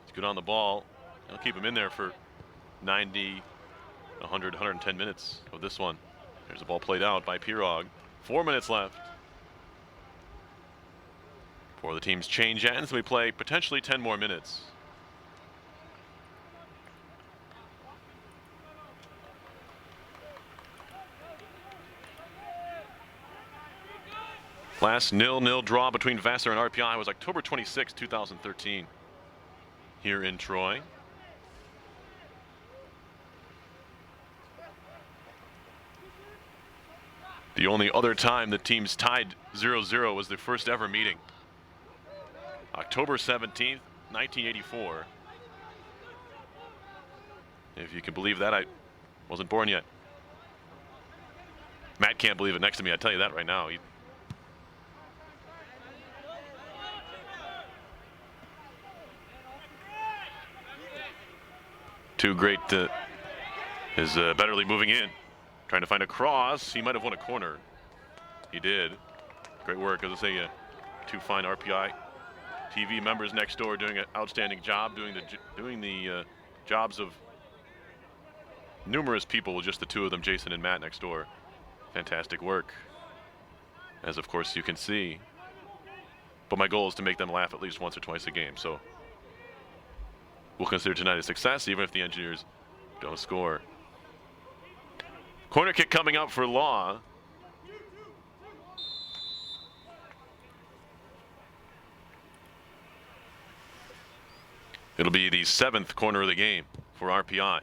he's good on the ball. They'll keep him in there for 90, 100, 110 minutes of this one. There's a ball played out by Pirog. 4 minutes left before the teams change ends. We play potentially 10 more minutes. Last 0-0 draw between Vassar and RPI was October 26, 2013 here in Troy. The only other time the teams tied 0-0 was the first ever meeting. October 17th, 1984. If you can believe that, I wasn't born yet. Matt can't believe it next to me, I tell you that right now. Too great is Betterly moving in. Trying to find a cross. He might have won a corner. He did. Great work. As I say, two fine RPI TV members next door doing an outstanding job, doing the jobs of numerous people with just the two of them, Jason and Matt next door. Fantastic work, as of course you can see. But my goal is to make them laugh at least once or twice a game. So we'll consider tonight a success, even if the Engineers don't score. Corner kick coming up for Law. It'll be the 7th corner of the game for RPI.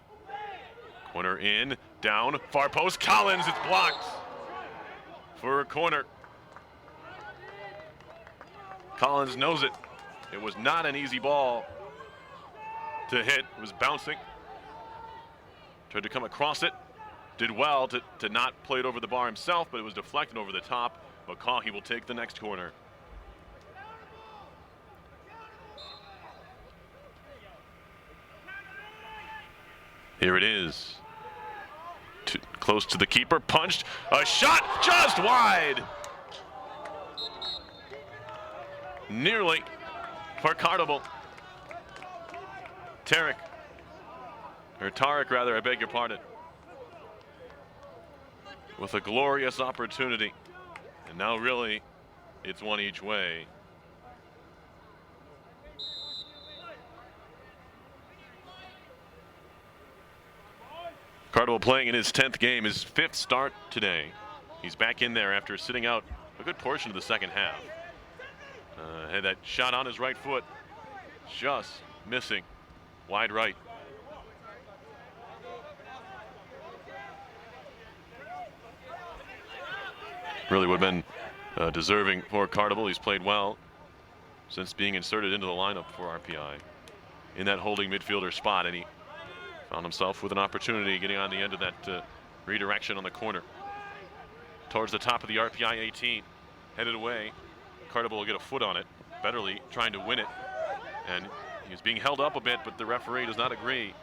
Corner in, down, far post, Collins, it's blocked for a corner. Collins knows it. It was not an easy ball to hit. It was bouncing. Tried to come across it. Did well to not play it over the bar himself, but it was deflected over the top. McCaughey will take the next corner. Here it is. Close to the keeper, punched. A shot just wide. Nearly for Carnival. Tarek rather, I beg your pardon. With a glorious opportunity. And now really, it's one each way. Cardwell playing in his 10th game, his 5th start today. He's back in there after sitting out a good portion of the second half. Had that shot on his right foot, just missing, wide right. Really would have been deserving for Cardable. He's played well since being inserted into the lineup for RPI in that holding midfielder spot, and he found himself with an opportunity getting on the end of that redirection on the corner. Towards the top of the RPI 18, headed away. Cardable will get a foot on it. Betterly trying to win it, and he's being held up a bit, but the referee does not agree.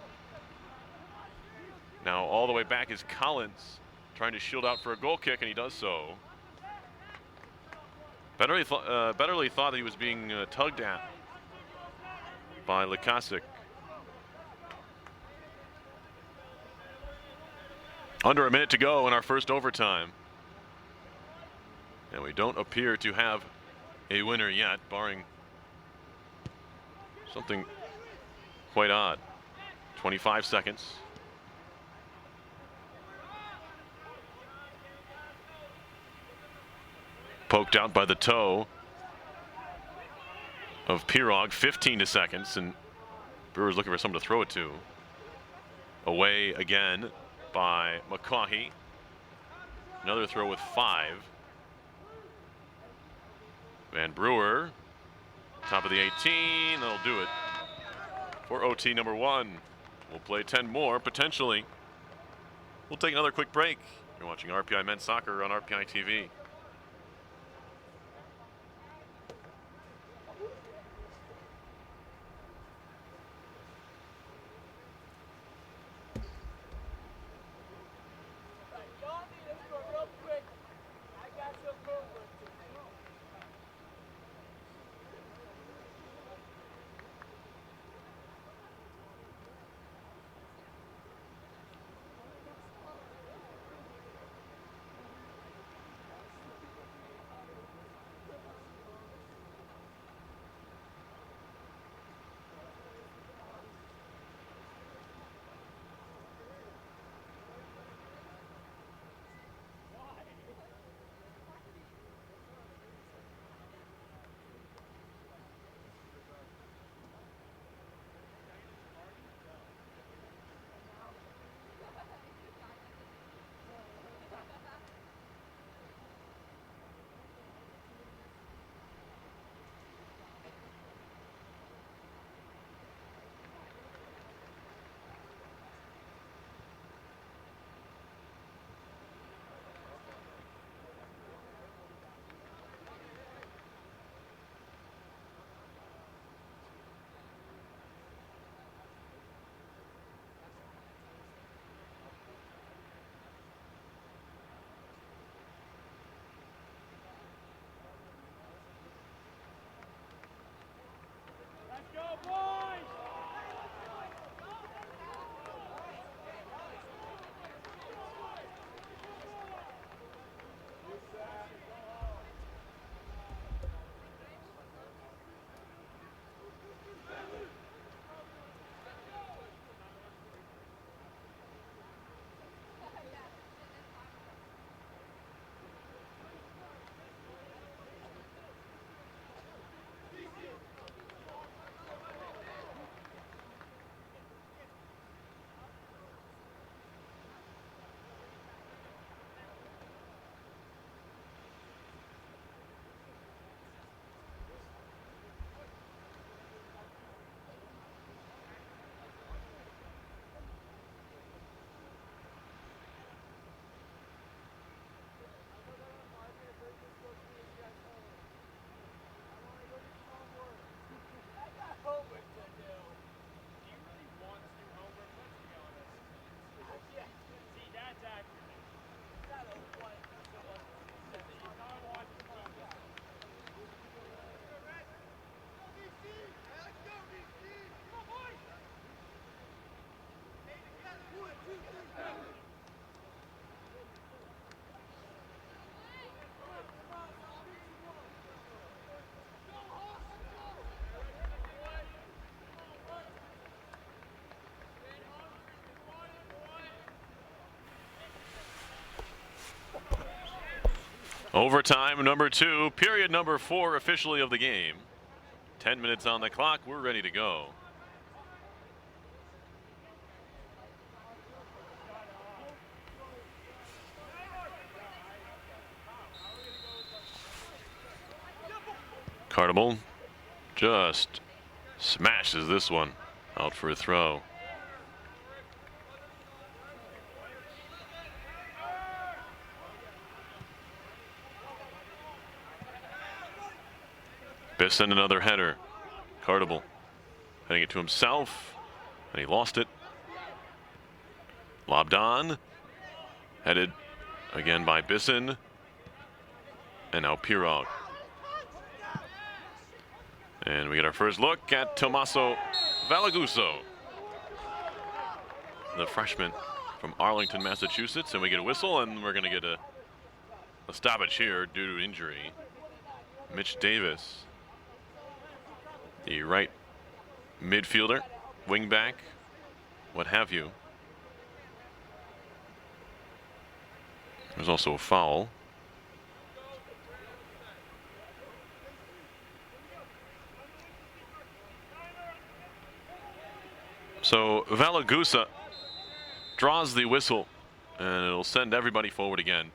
Now all the way back is Collins trying to shield out for a goal kick, and he does so. Betterly thought that he was being tugged at. by Lukasic. Under a minute to go in our first overtime. And we don't appear to have a winner yet, barring something quite odd. 25 seconds. Poked out by the toe of Pirog, 15 seconds, and Brewers looking for someone to throw it to. Away again by McCaughey. Another throw with 5. Van Brewer, top of the 18, that'll do it for OT number 1. We'll play 10 more, potentially. We'll take another quick break. You're watching RPI Men's Soccer on RPI TV. Overtime number 2, period number 4 officially of the game. 10 minutes on the clock, we're ready to go. Cartable just smashes this one out for a throw. Bisson another header. Cartable heading it to himself, and he lost it. Lobbed on, headed again by Bisson, and now Pirog. And we get our first look at Tommaso Valaguso, the freshman from Arlington, Massachusetts. And we get a whistle, and we're going to get a stoppage here due to injury. Mitch Davis, the right midfielder, wingback, what have you. There's also a foul. So Valagusa draws the whistle, and it'll send everybody forward again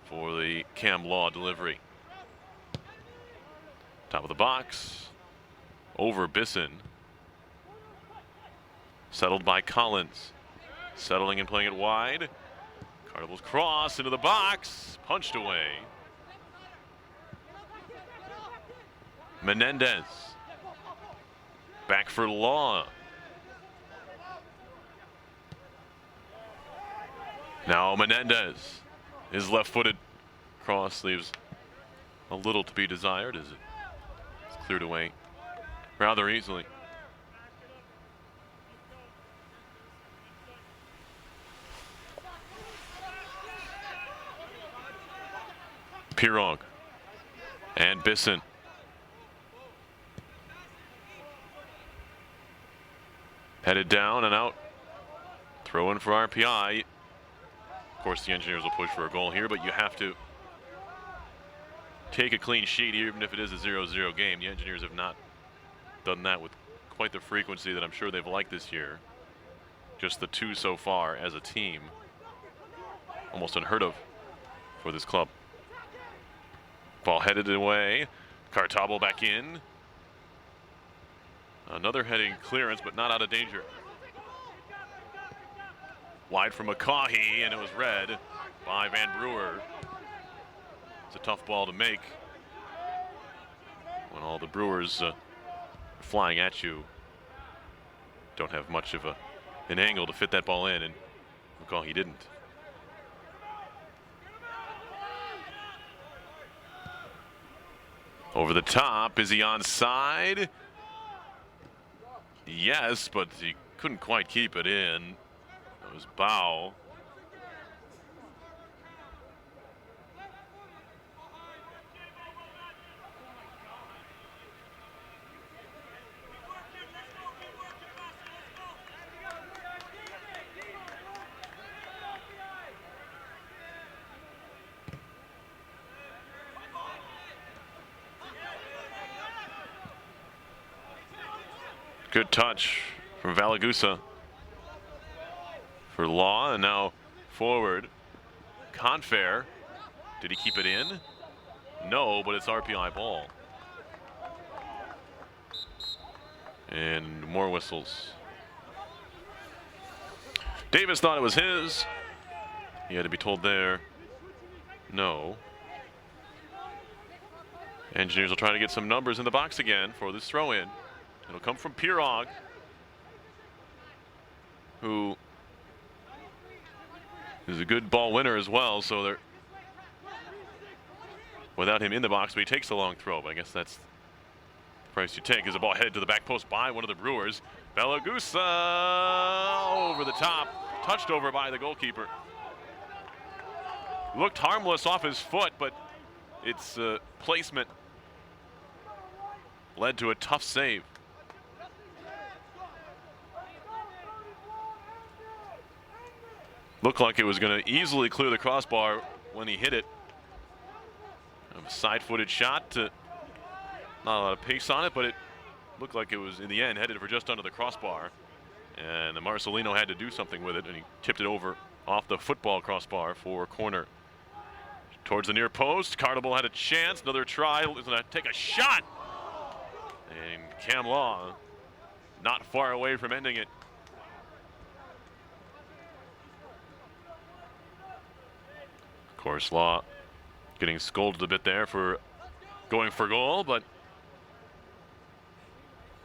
for the Cam Law delivery. Top of the box, over Bisson. Settled by Collins. Settling and playing it wide. Cardinals cross into the box, punched away. Menendez. Back for Law. Now Menendez. His left-footed cross leaves a little to be desired as it's cleared away rather easily. Pirog and Bisson. Headed down and out. Throw in for RPI. Of course, the Engineers will push for a goal here, but you have to take a clean sheet even if it is a 0-0 game. The Engineers have not done that with quite the frequency that I'm sure they've liked this year. Just the 2 so far as a team. Almost unheard of for this club. Ball headed away. Cartabel back in. Another heading clearance, but not out of danger. Wide from McCaughey, and it was read by Van Brewer. It's a tough ball to make when all the Brewers flying at you don't have much of an angle to fit that ball in, and McCaughey didn't. Over the top, is he onside? Yes, but he couldn't quite keep it in. That was Bow. Good touch from Valagusa for Law, and now forward. Confair. Did he keep it in? No, but it's RPI ball. And more whistles. Davis thought it was his. He had to be told there, no. Engineers will try to get some numbers in the box again for this throw-in. It'll come from Pirog, who is a good ball winner as well, so they're without him in the box, but he takes a long throw. But I guess that's the price you take. As a ball headed to the back post by one of the Brewers. Valagusa over the top, touched over by the goalkeeper. Looked harmless off his foot, but its placement led to a tough save. Looked like it was going to easily clear the crossbar when he hit it. A side-footed shot. Not a lot of pace on it, but it looked like it was, in the end, headed for just under the crossbar. And Marcelino had to do something with it, and he tipped it over off the football crossbar for a corner. Towards the near post, Cartabel had a chance. Another try, was going to take a shot. And Cam Law not far away from ending it. Of course, Law getting scolded a bit there for going for goal, but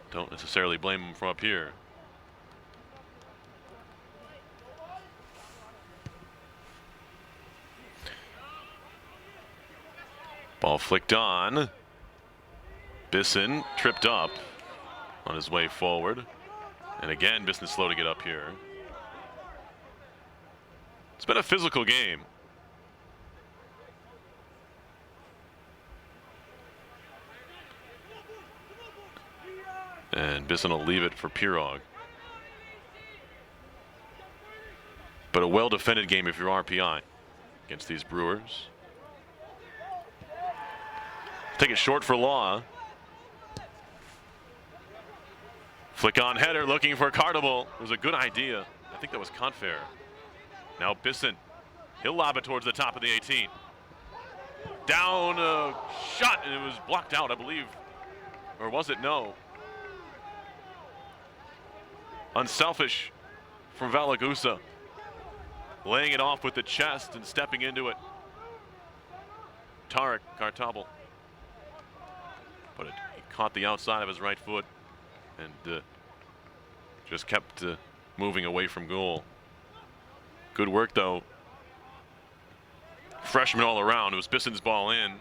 don't necessarily blame him from up here. Ball flicked on. Bisson tripped up on his way forward. And again, Bisson slow to get up here. It's been a physical game. And Bisson will leave it for Pirog. But a well-defended game if you're RPI against these Brewers. Take it short for Law. Flick on header looking for Cardable. It was a good idea. I think that was Confair. Now Bisson. He'll lob it towards the top of the 18. Down a shot, and it was blocked out, I believe. Or was it? No. Unselfish from Valagusa. Laying it off with the chest and stepping into it. Tarek Kartabel. But he caught the outside of his right foot and just kept moving away from goal. Good work, though. Freshman all around. It was Bisson's ball in.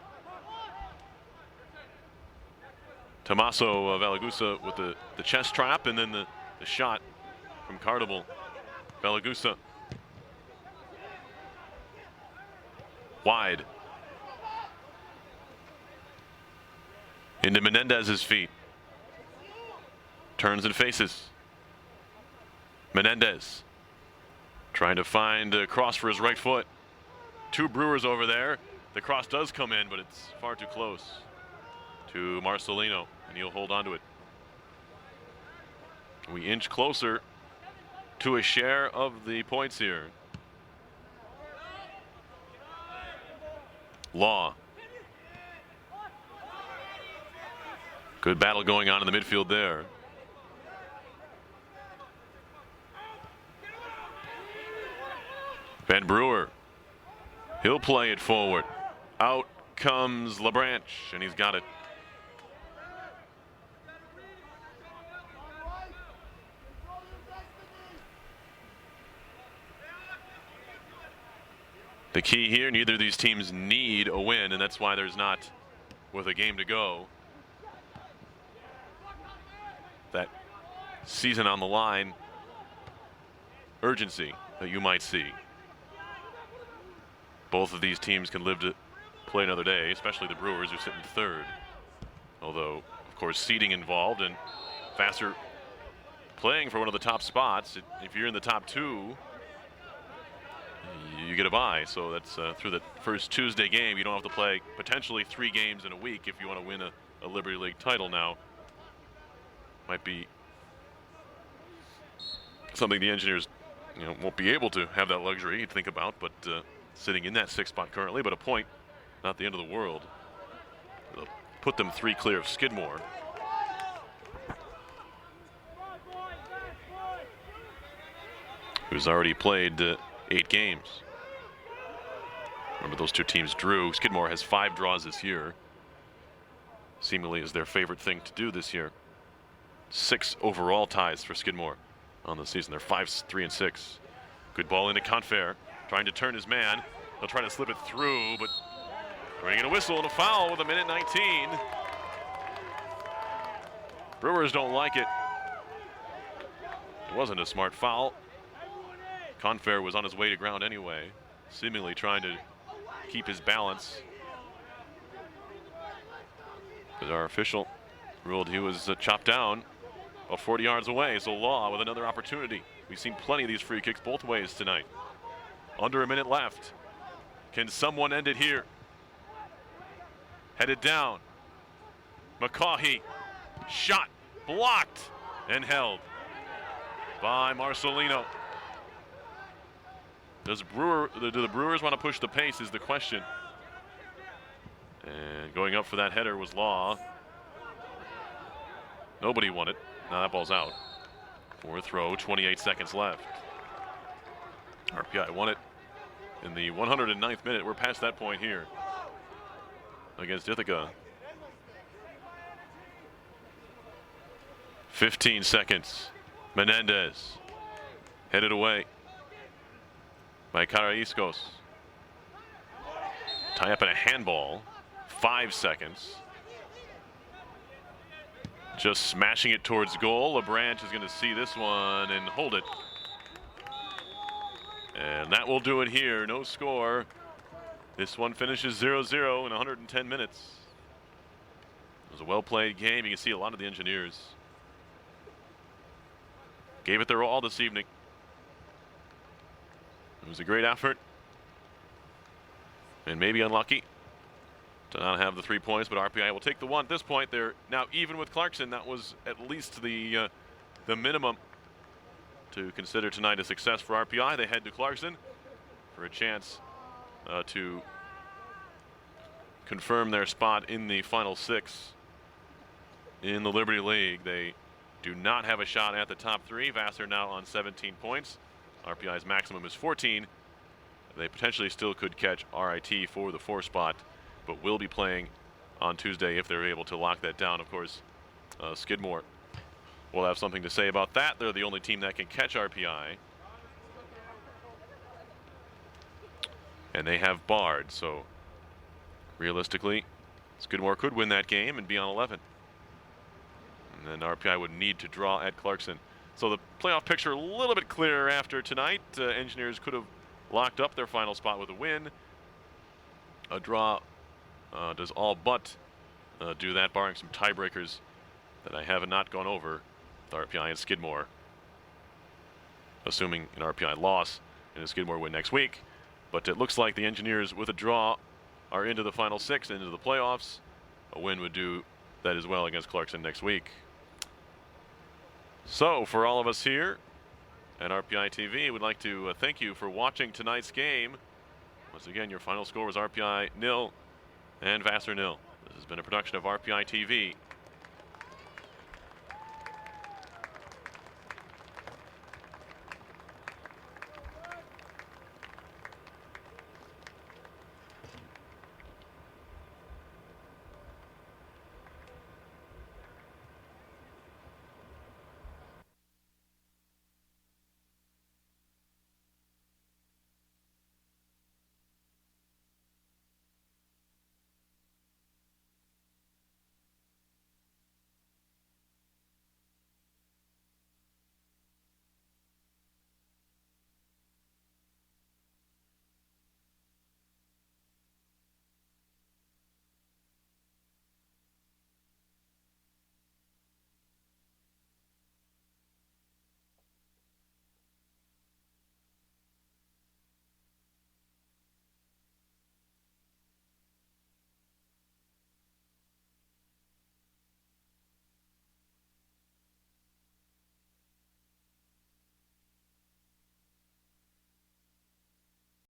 Tommaso Valagusa with the chest trap, and then the shot from Cardable. Valagusa. Wide. Into Menendez's feet. Turns and faces. Menendez trying to find a cross for his right foot. Two Brewers over there. The cross does come in, but it's far too close to Marcelino, and he'll hold on to it. We inch closer to a share of the points here. Law. Good battle going on in the midfield there. Van Brewer. He'll play it forward. Out comes LeBranch, and he's got it. The key here, neither of these teams need a win, and that's why there's not, with a game to go, that season on the line urgency that you might see. Both of these teams can live to play another day, especially the Brewers, who sit in third. Although, of course, seeding involved, and Vassar playing for one of the top spots. If you're in the top two, you get a bye. So that's through the first Tuesday game. You don't have to play potentially 3 games in a week if you want to win a Liberty League title now. Might be something the Engineers, won't be able to have that luxury to think about, but sitting in that 6th spot currently, but a point, not the end of the world. It'll put them 3 clear of Skidmore. Who's already played 8 games. Remember, those 2 teams drew. Skidmore has 5 draws this year. Seemingly is their favorite thing to do this year. 6 overall ties for Skidmore on the season. They're 5-3-6. Good ball into Confair, trying to turn his man. They'll try to slip it through, but we're going to get a whistle and a foul with 1:19. Brewers don't like it. It wasn't a smart foul. Confair was on his way to ground anyway, seemingly trying to keep his balance. But our official ruled he was chopped down about 40 yards away, so Law with another opportunity. We've seen plenty of these free kicks both ways tonight. Under a minute left. Can someone end it here? Headed down. McCaughey. Shot. Blocked. And held by Marcelino. Do the Brewers want to push the pace is the question. And going up for that header was Law. Nobody won it. Now that ball's out. 4th row, 28 seconds left. RPI won it in the 109th minute. We're past that point here against Ithaca. 15 seconds. Menendez headed away by Karaiscos. Tie up in a handball. 5 seconds. just smashing it towards goal. LeBranch is going to see this one and hold it. And that will do it here. No score. This one finishes 0-0 in 110 minutes. It was a well-played game. You can see a lot of the Engineers gave it their all this evening. It was a great effort. And maybe unlucky to not have the 3 points, but RPI will take the one. At this point, they're now even with Clarkson. That was at least the minimum to consider tonight a success for RPI. They head to Clarkson for a chance to confirm their spot in the final 6 in the Liberty League. They do not have a shot at the top 3. Vassar now on 17 points. RPI's maximum is 14. They potentially still could catch RIT for the 4 spot, but will be playing on Tuesday if they're able to lock that down. Of course, Skidmore will have something to say about that. They're the only team that can catch RPI. And they have Bard, so realistically, Skidmore could win that game and be on 11. And then RPI would need to draw at Clarkson. So the playoff picture a little bit clearer after tonight. Engineers could have locked up their final spot with a win. A draw does all but do that, barring some tiebreakers that I have not gone over with RPI and Skidmore. Assuming an RPI loss and a Skidmore win next week. But it looks like the Engineers with a draw are into the final 6, into the playoffs. A win would do that as well against Clarkson next week. So for all of us here at RPI TV, we'd like to thank you for watching tonight's game. Once again, your final score was RPI 0 and Vassar 0. This has been a production of RPI TV.